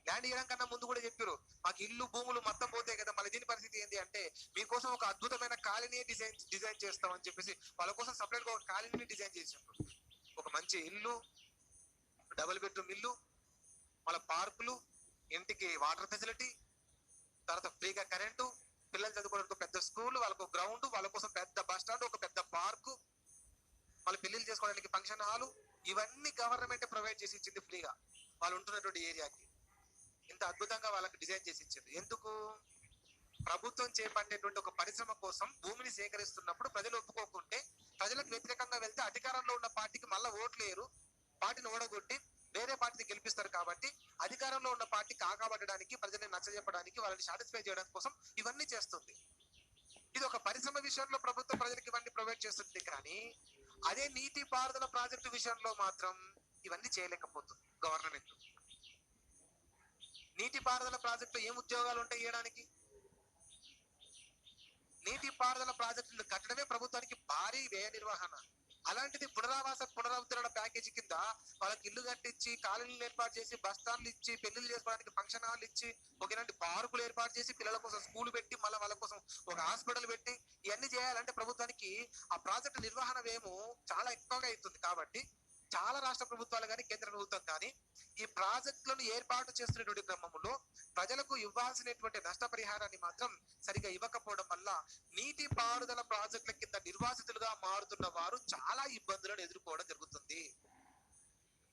ల్యాండ్ ఇవ్వడం కన్నా ముందు కూడా చెప్పారు, మాకు ఇల్లు భూములు మొత్తం పోతాయి కదా, మళ్ళీ దీని పరిస్థితి ఏంటి అంటే, మీకోసం ఒక అద్భుతమైన కాలనీ డిజైన్ చేస్తామని చెప్పేసి వాళ్ళ కోసం సపరేట్ గా ఒక కాలనీని డిజైన్ చేసారు. ఒక మంచి ఇల్లు, డబుల్ బెడ్రూమ్ ఇల్లు, వాళ్ళ పార్కులు, ఇంటికి వాటర్ ఫెసిలిటీ, తర్వాత ఫ్రీగా కరెంటు, పిల్లలు చదువుకోవడానికి పెద్ద స్కూల్, వాళ్ళకు గ్రౌండ్, వాళ్ళ కోసం పెద్ద బస్ స్టాండ్, ఒక పెద్ద పార్కు, వాళ్ళ పెళ్లిళ్ళు చేసుకోవడానికి ఫంక్షన్ హాలు, ఇవన్నీ గవర్నమెంట్ ప్రొవైడ్ చేసి ఇచ్చింది ఫ్రీగా వాళ్ళు ఉంటున్నటువంటి ఏరియాకి. ఇంత అద్భుతంగా వాళ్ళకి డిజైన్ చేసి ఇచ్చింది. ఎందుకు? ప్రభుత్వం చేపట్టేటువంటి ఒక పరిశ్రమ కోసం భూమిని సేకరిస్తున్నప్పుడు ప్రజలు ఒప్పుకోకుంటే, ప్రజలకు వ్యతిరేకంగా వెళ్తే అధికారంలో ఉన్న పార్టీకి మళ్ళా ఓట్లు వేయరు, పార్టీని ఓడగొట్టి వేరే పార్టీని గెలిపిస్తారు. కాబట్టి అధికారంలో ఉన్న పార్టీ కాకబట్టడానికి, ప్రజల్ని నచ్చజెప్పడానికి, వాళ్ళని సాటిస్ఫై చేయడం కోసం ఇవన్నీ చేస్తుంది. ఇది ఒక పరిశ్రమ విషయంలో ప్రభుత్వం ప్రజలకు ఇవన్నీ ప్రొవైడ్ చేస్తుంది. కానీ అదే నీటి పారుదల ప్రాజెక్టు విషయంలో మాత్రం ఇవన్నీ చేయలేకపోతుంది గవర్నమెంట్. నీటి పారుదల ప్రాజెక్టులో ఏం ఉద్యోగాలు ఉంటాయి ఇవ్వడానికి? నీటి పారుదల ప్రాజెక్టులు కట్టడమే ప్రభుత్వానికి భారీ వ్యయ నిర్వహణ. అలాంటిది పునరావృతరణ ప్యాకేజీ కింద వాళ్ళకి ఇల్లు కట్టించి, కాలనీలు ఏర్పాటు చేసి, బస్ స్టాండ్లు ఇచ్చి, పెళ్లిళ్ళు చేసుకోవడానికి ఫంక్షన్ హాల్ ఇచ్చి, ఒక ఇలాంటి పార్కులు ఏర్పాటు చేసి, పిల్లల కోసం స్కూల్ పెట్టి, మళ్ళీ వాళ్ళ కోసం ఒక హాస్పిటల్ పెట్టి, ఇవన్నీ చేయాలంటే ప్రభుత్వానికి ఆ ప్రాజెక్టు నిర్వహణ వ్యయము చాలా ఎక్కువగా అవుతుంది. కాబట్టి చాలా రాష్ట్ర ప్రభుత్వాలు కానీ కేంద్ర ప్రభుత్వం కానీ ఈ ప్రాజెక్టులను ఏర్పాటు చేస్తున్నటువంటి క్రమంలో ప్రజలకు ఇవ్వాల్సినటువంటి నష్టపరిహారాన్ని మాత్రం సరిగా ఇవ్వకపోవడం వల్ల నీటి పారుదల ప్రాజెక్టుల కింద నిర్వాసితులుగా మారుతున్న వారు చాలా ఇబ్బందులను ఎదుర్కోవడం జరుగుతుంది.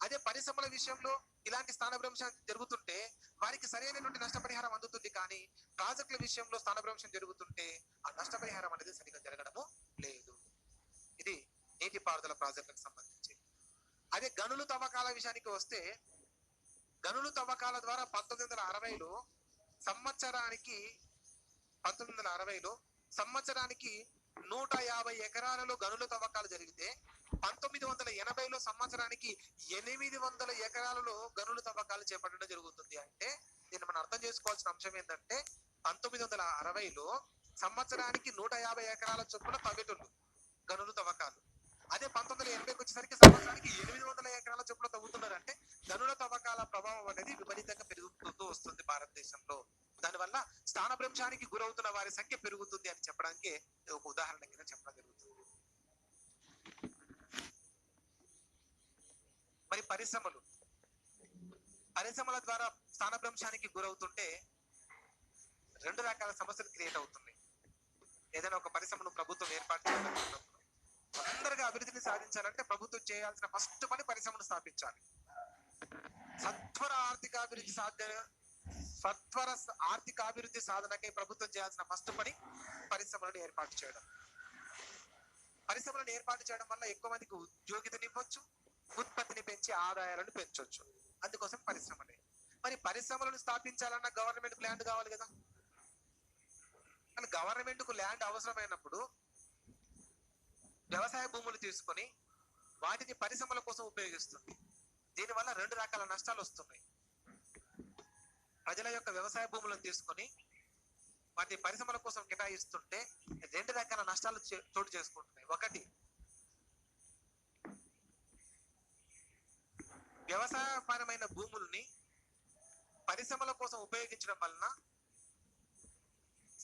అదే పరిశ్రమల విషయంలో ఇలాంటి స్థానభ్రంశం జరుగుతుంటే వారికి సరైనటువంటి నష్టపరిహారం అందుతుంది. కానీ ప్రాజెక్టుల విషయంలో స్థానభ్రంశం జరుగుతుంటే ఆ నష్టపరిహారం అనేది సరిగా జరగడము లేదు. ఇది నీటిపారుదల ప్రాజెక్టులకు సంబంధించి. అదే గనులు తవ్వకాల విషయానికి వస్తే, గనులు తవ్వకాల ద్వారా 1960లో సంవత్సరానికి 150 ఎకరాలలో గనుల తవ్వకాలు జరిగితే 1980లో సంవత్సరానికి 800 ఎకరాలలో గనుల తవ్వకాలు చేపట్టడం జరుగుతుంది. అంటే దీన్ని మనం అర్థం చేసుకోవాల్సిన అంశం ఏంటంటే 1960లో సంవత్సరానికి 150 ఎకరాల చొప్పున తవ్వేటోళ్ళు గనులు తవ్వకాలు. అదే 1980కి వచ్చేసరికి సంవత్సరానికి 800 ఎకరాల చొప్పున తవ్వుతున్నారంటే గనుల తవ్వకాల ప్రభావం అనేది విపరీతంగా పెరుగుతూ వస్తుంది భారతదేశంలో. దానివల్ల స్థానభ్రంశానికి గురవుతున్న వారి సంఖ్య పెరుగుతుంది అని చెప్పడానికి ఒక ఉదాహరణ కింద చెప్పడం జరుగుతుంది. మరి పరిశ్రమల ద్వారా స్థానభ్రంశానికి గురవుతుంటే 2 రకాల సమస్యలు క్రియేట్ అవుతున్నాయి. ఏదైనా ఒక పరిశ్రమను ప్రభుత్వం ఏర్పాటు చేయాలనుకున్నప్పుడు తొందరగా అభివృద్ధిని సాధించాలంటే ప్రభుత్వం చేయాల్సిన ఫస్ట్ పని పరిశ్రమను స్థాపించాలి. సత్వర ఆర్థికాభివృద్ధి సాధనకై ప్రభుత్వం చేయాల్సిన ఫస్ట్ పని పరిశ్రమలను ఏర్పాటు చేయడం. పరిశ్రమలను ఏర్పాటు చేయడం వల్ల ఎక్కువ మందికి ఉద్యోగితనివ్వచ్చు, ఉత్పత్తిని పెంచి ఆదాయాలను పెంచవచ్చు. అందుకోసం పరిశ్రమలే. మరి పరిశ్రమలను స్థాపించాలన్న గవర్నమెంట్ ల్యాండ్ కావాలి కదా. కానీ గవర్నమెంట్ కు ల్యాండ్ అవసరమైనప్పుడు వ్యవసాయ భూములు తీసుకొని వాటిని పరిశ్రమల కోసం ఉపయోగిస్తుంది. దీనివల్ల 2 రకాల నష్టాలు వస్తున్నాయి. ప్రజల యొక్క వ్యవసాయ భూములను తీసుకొని వాటిని పరిశ్రమల కోసం కేటాయిస్తుంటే 2 రకాల నష్టాలు చోటు చేసుకుంటున్నాయి. ఒకటి, వ్యవసాయపరమైన భూముల్ని పరిశ్రమల కోసం ఉపయోగించడం వలన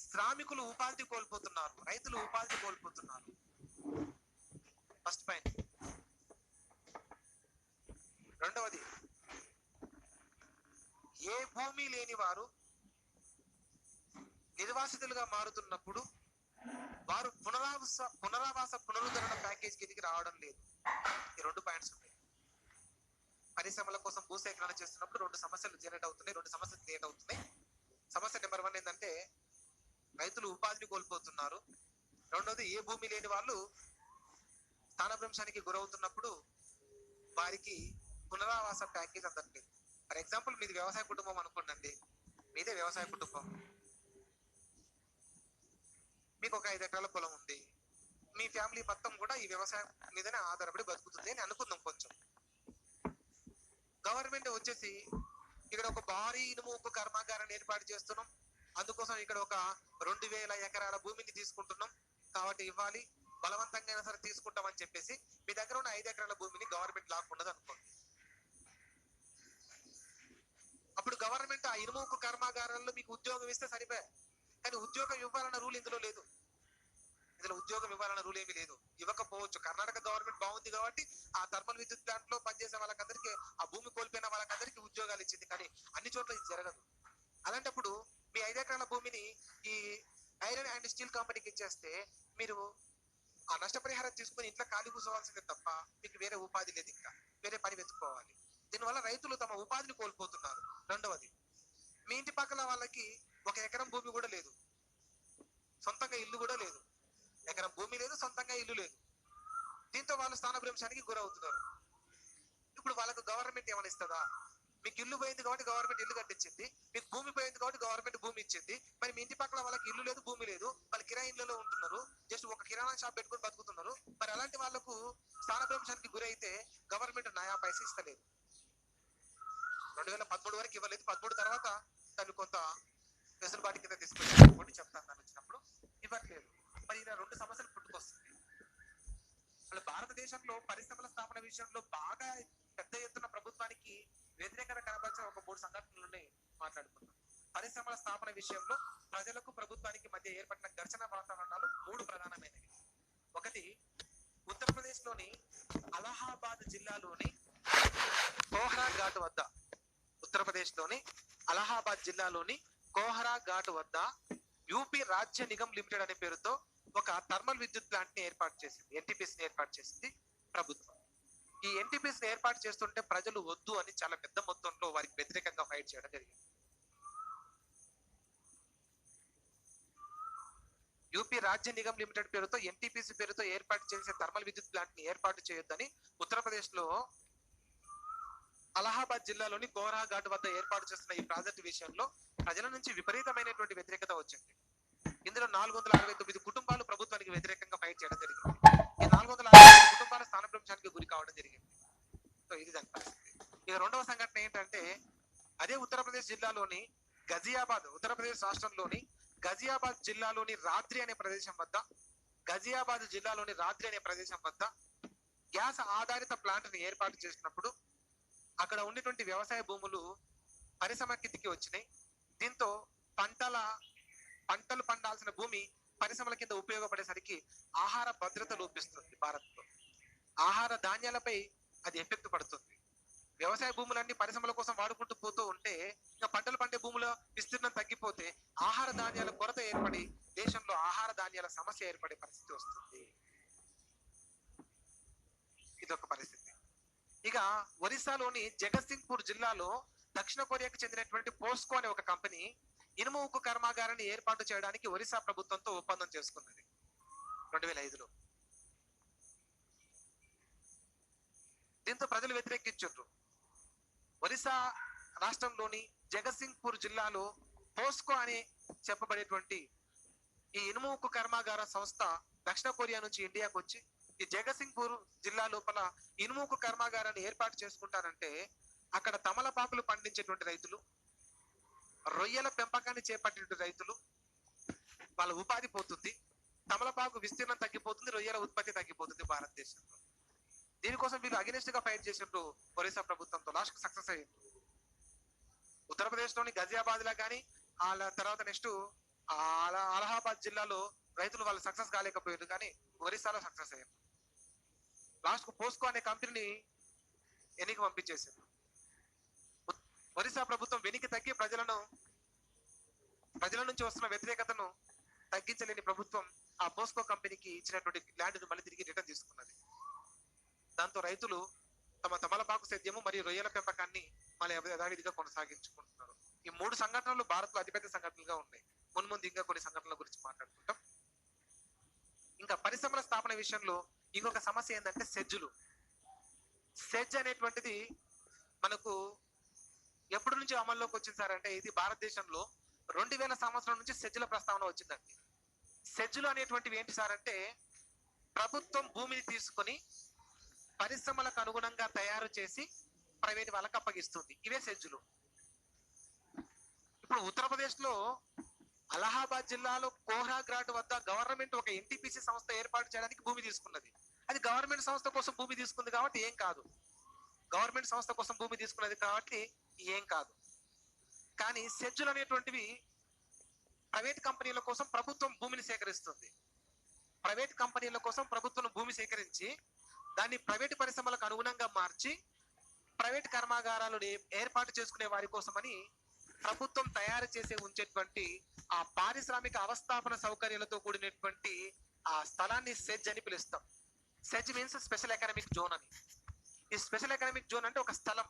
శ్రామికులు ఉపాధి కోల్పోతున్నారు, రైతులు ఉపాధి కోల్పోతున్నారు. First point. రెండవది, ఏ భూమి లేని వారు నిర్వాసితులుగా మారుతున్నప్పుడు వారు పునరుద్ధరణ ప్యాకేజ్ కిందికి రావడం లేదు. ఈ 2 పాయింట్స్ ఉన్నాయి. పరిశ్రమల కోసం భూసేకరణ చేస్తున్నప్పుడు 2 సమస్యలు జనరేట్ అవుతున్నాయి, 2 సమస్యలు క్రియేట్ అవుతున్నాయి. సమస్య నెంబర్ 1 ఏంటంటే రైతులు ఉపాధిని కోల్పోతున్నారు. రెండవది, ఏ భూమి లేని వాళ్ళు స్థానభ్రంశానికి గురవుతున్నప్పుడు వారికి పునరావాస ప్యాకేజ్ అందట్లేదు. ఫర్ ఎగ్జాంపుల్, మీది వ్యవసాయ కుటుంబం అనుకోండి. మీదే వ్యవసాయ కుటుంబం. మీకు ఒక 5 ఎకరాల పొలం ఉంది. మీ ఫ్యామిలీ మొత్తం కూడా ఈ వ్యవసాయం మీదనే ఆధారపడి బతుకుతుంది అని అనుకుందాం. కొంచెం గవర్నమెంట్ వచ్చేసి ఇక్కడ ఒక భారీ ఇనుము ఉక్కు కర్మాగారాన్ని ఏర్పాటు చేస్తున్నాం, అందుకోసం ఇక్కడ ఒక 2000 ఎకరాల భూమిని తీసుకుంటున్నాం కాబట్టి ఇవ్వాలి, బలవంతంగా అయినా సరే తీసుకుంటామని చెప్పేసి మీ దగ్గర ఉన్న 5 ఎకరాల భూమిని గవర్నమెంట్ లాక్కుండదు అనుకోండి. అప్పుడు గవర్నమెంట్ ఆ ఇనుము ఉక్కు కర్మాగారాల్లో మీకు ఉద్యోగం ఇస్తే సరిపోయా. కానీ ఉద్యోగం ఇవ్వాలన్న రూల్ ఇందులో లేదు. ఇందులో ఉద్యోగం ఇవ్వాలన్న రూల్ ఏమీ లేదు, ఇవ్వకపోవచ్చు. కర్ణాటక గవర్నమెంట్ బాగుంది కాబట్టి ఆ థర్మల్ విద్యుత్ ప్లాంట్ లో పనిచేసే వాళ్ళకందరికీ, ఆ భూమి కోల్పోయిన వాళ్ళకందరికీ ఉద్యోగాలు ఇచ్చింది. కానీ అన్ని చోట్ల ఇది జరగదు. అలాంటప్పుడు మీ 5 ఎకరాల భూమిని ఈ ఐరన్ అండ్ స్టీల్ కంపెనీకి ఇచ్చేస్తే మీరు ఆ నష్టపరిహారం తీసుకుని ఇంట్లో ఖాళీ కూర్చోవాల్సిందే తప్ప మీకు వేరే ఉపాధి లేదు, ఇంకా వేరే పని వెతుక్కోవాలి. దీనివల్ల రైతులు తమ ఉపాధిని కోల్పోతున్నారు. రెండవది, మీ ఇంటి పక్కల వాళ్ళకి 1 ఎకరం భూమి కూడా లేదు, సొంతంగా ఇల్లు కూడా లేదు. ఎకరం భూమి లేదు, సొంతంగా ఇల్లు లేదు. దీంతో వాళ్ళు స్థానభ్రంశానికి గురవుతున్నారు. ఇప్పుడు వాళ్ళకు గవర్నమెంట్ ఏమైనా ఇస్తుందా? మీకు ఇల్లు పోయింది కాబట్టి గవర్నమెంట్ ఇల్లు కట్టించింది, మీకు భూమి పోయింది కాబట్టి గవర్నమెంట్ భూమి ఇచ్చింది. మరి మీ ఇంటి పక్కల వాళ్ళకి ఇల్లు లేదు, భూమి లేదు, వాళ్ళు కిరాయి ఇళ్లలో ఉంటున్నారు, జస్ట్ ఒక కిరాణా షాప్ పెట్టుకుని బతుకుతున్నారు. మరి అలాంటి వాళ్ళకు స్థానభ్రంశానికి గురైతే గవర్నమెంట్ నయా పైసా ఇస్తలేదు. 2013 వరకు ఇవ్వలేదు. 13 తర్వాత దాన్ని కొంత వెసులుబాటు కింద తీసుకొచ్చి చెప్తాను దాన్ని వచ్చినప్పుడు ఇవ్వట్లేదు. మరి ఇలా 2 సమస్యలు పుట్టుకొస్తుంది. వాళ్ళ భారతదేశంలో పరిశ్రమల స్థాపన విషయంలో బాగా పెద్ద ఎత్తున ప్రభుత్వానికి వ్యతిరేకత కనబరిచిన ఒక 3 సంఘటనలని మాట్లాడుకుందాం. పరిశ్రమల స్థాపన విషయంలో ప్రజలకు ప్రభుత్వానికి మధ్య ఏర్పడిన ఘర్షణ వాతావరణాలు 3 ప్రధానమైనవి. ఒకటి, ఉత్తరప్రదేశ్ లోని అలహాబాద్ జిల్లాలోని కోహ్రా ఘాట్ వద్ద అలహాబాద్ జిల్లాలోని కోహ్రా ఘాట్ వద్ద యూపీ రాజ్య నిగమ్ లిమిటెడ్ అనే పేరుతో ఒక థర్మల్ విద్యుత్ ప్లాంట్ ని ఏర్పాటు చేసింది. ఎన్టీపీసీ ని ఏర్పాటు చేసింది ప్రభుత్వం. ఈ ఎన్టీపీసీ ని ఏర్పాటు చేస్తుంటే ప్రజలు వద్దు అని చాలా పెద్ద మొత్తంలో వారికి వ్యతిరేకంగా ఫైట్ చేయడం జరిగింది. యూపీ రాజ్య నిగమ్ లిమిటెడ్ పేరుతో ఎన్టీపీసీ పేరుతో ఏర్పాటు చేసే థర్మల్ విద్యుత్ ప్లాంట్ ని ఏర్పాటు చేయొద్దని ఉత్తరప్రదేశ్ లో అలహాబాద్ జిల్లాలోని కోహ్రా ఘాట్ వద్ద ఏర్పాటు చేస్తున్న ఈ ప్రాజెక్టు విషయంలో ప్రజల నుంచి విపరీతమైనటువంటి వ్యతిరేకత వచ్చింది. ఇందులో 469 కుటుంబాలు ప్రభుత్వానికి వ్యతిరేకంగా ఫైట్ చేయడం జరిగింది. ఈ 469 కుటుంబాల స్థానభ్రంశానికి గురి కావడం జరిగింది. సో ఇది దాని పరిస్థితి. ఇక రెండవ సంఘటన ఏంటంటే, అదే ఉత్తరప్రదేశ్ రాష్ట్రంలోని గజియాబాద్ జిల్లాలోని రాత్రి అనే ప్రదేశం వద్ద గ్యాస్ ఆధారిత ప్లాంట్ ని ఏర్పాటు చేసినప్పుడు అక్కడ ఉన్నటువంటి వ్యవసాయ భూములు పరిశ్రమ కిందికి వచ్చినాయి. దీంతో పంటలు పండాల్సిన భూమి పరిశ్రమల కింద ఉపయోగపడేసరికి ఆహార భద్రత లోపిస్తుంది. భారత్లో ఆహార ధాన్యాలపై అది ఎఫెక్ట్ పడుతుంది. వ్యవసాయ భూములన్నీ పరిశ్రమల కోసం వాడుకుంటూ పోతూ ఉంటే ఇంకా పంటలు పండే భూముల విస్తీర్ణం తగ్గిపోతే ఆహార ధాన్యాల కొరత ఏర్పడి దేశంలో ఆహార ధాన్యాల సమస్య ఏర్పడే పరిస్థితి వస్తుంది. ఇదొక పరిస్థితి. ఇక ఒరిస్సాలోని జగత్సింగ్పూర్ జిల్లాలో దక్షిణ కొరియాకు చెందినటువంటి పోస్కో అనే ఒక కంపెనీ ఇనుము ఉక్కు కర్మాగారాన్ని ఏర్పాటు చేయడానికి ఒరిస్సా ప్రభుత్వంతో ఒప్పందం చేసుకున్నది 2005లో. దీంతో ప్రజలు వ్యతిరేకించారు. ఒరిస్సా రాష్ట్రంలోని జగత్సింగ్పూర్ జిల్లాలో పోస్కో అని చెప్పబడేటువంటి ఈ ఇనుము ఉక్కు కర్మాగార సంస్థ దక్షిణ కొరియా నుంచి ఇండియాకు వచ్చి ఈ జగత్సింగ్పూర్ జిల్లా లోపల ఇనుము ఉక్కు కర్మాగారాన్ని ఏర్పాటు చేసుకుంటారంటే అక్కడ తమలపాకులు పండించేటువంటి రైతులు, రొయ్యల పెంపకాన్ని చేపట్టే రైతులు వాళ్ళ ఉపాధి పోతుంది. తమలపాకు విస్తీర్ణం తగ్గిపోతుంది, రొయ్యల ఉత్పత్తి తగ్గిపోతుంది భారతదేశంలో. దీనికోసం వీళ్ళు అగెనిస్ట్ గా ఫైట్ చేసిండ్రు ఒరిస్సా ప్రభుత్వంతో. లాస్ట్ సక్సెస్ అయ్యింది. ఉత్తరప్రదేశ్ లోని గజియాబాద్ లా కానీ వాళ్ళ తర్వాత నెక్స్ట్ అలహాబాద్ జిల్లాలో రైతులు వాళ్ళు సక్సెస్ కాలేకపోయారు, కానీ ఒరిస్సాలో సక్సెస్ అయ్యారు. లాస్ట్ కు పోస్కో అనే కంపెనీని వెనక్కి పంపించేసింది. ఒరిస్సా ప్రభుత్వం వెనక్కి తగ్గి ప్రజల నుంచి వస్తున్న వ్యతిరేకతను తగ్గించలేని ప్రభుత్వం ఆ పోస్కో కంపెనీకి ఇచ్చినటువంటి ల్యాండ్ మళ్ళీ తిరిగి రిటర్న్ తీసుకున్నది. దాంతో రైతులు తమ తమలపాకు సేద్యము మరియు రొయ్యల పెంపకాన్ని మళ్ళీ యథావిధిగా కొనసాగించుకుంటున్నారు. ఈ 3 సంఘటనలు భారత్ లో అతిపెద్ద సంఘటనలుగా ఉన్నాయి. మున్ముందు ఇంకా కొన్ని సంఘటనల గురించి మాట్లాడుకుంటాం. ఇంకా పరిశ్రమల స్థాపన విషయంలో ఇంకొక సమస్య ఏంటంటే సెజ్ అనేటువంటిది మనకు ఎప్పటి నుంచి అమల్లోకి వచ్చింది సార్ అంటే, ఇది భారతదేశంలో 2000 సంవత్సరం నుంచి సెజ్ల ప్రస్తావన వచ్చిందండి. సెజ్లు అనేటువంటివి ఏంటి సార్ అంటే, ప్రభుత్వం భూమిని తీసుకొని పరిశ్రమలకు అనుగుణంగా తయారు చేసి ప్రైవేట్ వాళ్ళకి అప్పగిస్తుంది. ఇవే సెజ్లు. ఇప్పుడు ఉత్తరప్రదేశ్ లో అలహాబాద్ జిల్లాలో కోహ్రా ఘాట్ వద్ద గవర్నమెంట్ ఒక ఎన్టీపీసీ సంస్థ ఏర్పాటు చేయడానికి భూమి తీసుకున్నది. అది గవర్నమెంట్ సంస్థ కోసం భూమి తీసుకుంది కాబట్టి ఏం కాదు. గవర్నమెంట్ సంస్థ కోసం భూమి తీసుకున్నది కాబట్టి ఏం కాదు. కానీ సెజ్లు అనేటువంటివి ప్రైవేట్ కంపెనీల కోసం ప్రభుత్వం భూమిని సేకరిస్తుంది. ప్రైవేట్ కంపెనీల కోసం ప్రభుత్వం భూమి సేకరించి దాన్ని ప్రైవేట్ పరిశ్రమలకు అనుగుణంగా మార్చి ప్రైవేట్ కర్మాగారాలను ఏర్పాటు చేసుకునే వారి కోసమని ప్రభుత్వం తయారు చేసే ఉంచేటువంటి ఆ పారిశ్రామిక అవస్థాపన సౌకర్యాలతో కూడినటువంటి ఆ స్థలాన్ని సెజ్ అని పిలుస్తాం. SEZ means special economic zone అని. ఈ స్పెషల్ ఎకనామిక్ జోన్ అంటే ఒక స్థలం,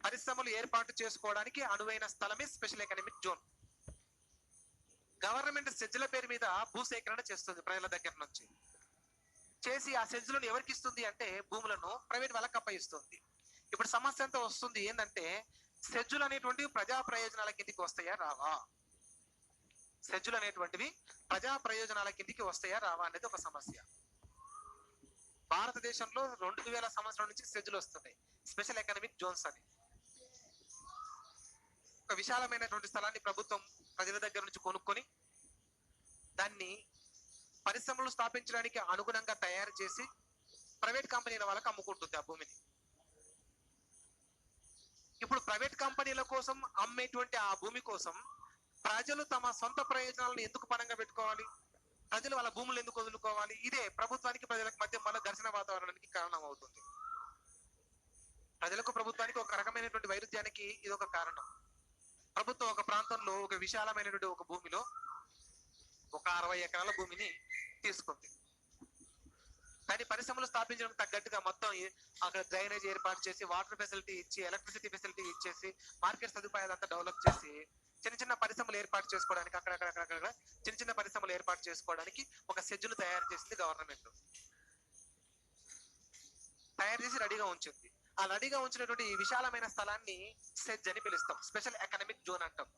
పరిశ్రమలు ఏర్పాటు చేసుకోవడానికి అనువైన స్థలమే స్పెషల్ ఎకనామిక్ జోన్. గవర్నమెంట్ సెజ్ల పేరు మీద భూసేకరణ చేస్తుంది ప్రజల దగ్గర నుంచి. చేసి ఆ సెజ్లను ఎవరికి ఇస్తుంది అంటే భూములను ప్రైవేట్ వాళ్ళకి అప్పగిస్తుంది. ఇప్పుడు సమస్య అంతా వస్తుంది ఏంటంటే, సెజ్లు అనేటువంటివి ప్రజా ప్రయోజనాల కిందికి వస్తాయా రావా? సెజ్లు అనేటువంటివి ప్రజా ప్రయోజనాల కిందికి వస్తాయా రావా అనేది ఒక సమస్య. భారతదేశంలో 2000 సంవత్సరం నుంచి సెజ్లు వస్తున్నాయి, స్పెషల్ ఎకనామిక్ జోన్స్ అని. ఒక విశాలమైనటువంటి స్థలాన్ని ప్రభుత్వం ప్రజల దగ్గర నుంచి కొనుక్కొని దాన్ని పరిశ్రమలు స్థాపించడానికి అనుగుణంగా తయారు చేసి ప్రైవేట్ కంపెనీల వాళ్ళకి అమ్ముకుంటుంది ఆ భూమిని. ఇప్పుడు ప్రైవేట్ కంపెనీల కోసం అమ్మేటువంటి ఆ భూమి కోసం ప్రజలు తమ సొంత ప్రయోజనాలను ఎందుకు పణంగా పెట్టుకోవాలి? ప్రజలు వాళ్ళ భూములు ఎందుకు వదులుకోవాలి? ఇదే ప్రభుత్వానికి ప్రజలకు మధ్య మళ్ళీ ఘర్షణ వాతావరణానికి కారణం అవుతుంది. ప్రజలకు ప్రభుత్వానికి ఒక రకమైనటువంటి వైరుధ్యానికి ఇది ఒక కారణం. ప్రభుత్వం ఒక ప్రాంతంలో ఒక విశాలమైనటువంటి ఒక భూమిలో ఒక 60 ఎకరాల భూమిని తీసుకుంది. కానీ పరిశ్రమలు స్థాపించడానికి తగ్గట్టుగా మొత్తం అక్కడ డ్రైనేజ్ ఏర్పాటు చేసి, వాటర్ ఫెసిలిటీ ఇచ్చి, ఎలక్ట్రిసిటీ ఫెసిలిటీ ఇచ్చేసి, మార్కెట్ సదుపాయాలంతా డెవలప్ చేసి, చిన్న చిన్న పరిశ్రమలు ఏర్పాటు చేసుకోవడానికి అక్కడక్కడ చిన్న చిన్న పరిశ్రమలు ఏర్పాటు చేసుకోవడానికి ఒక సెజ్జును తయారు చేసింది గవర్నమెంట్. తయారు చేసి రెడీగా ఉంచింది. ఆ రెడీగా ఉంచినటువంటి ఈ విశాలమైన స్థలాన్ని సెజ్ అని పిలుస్తాం. స్పెషల్ ఎకనామిక్ జోన్ అంటాం.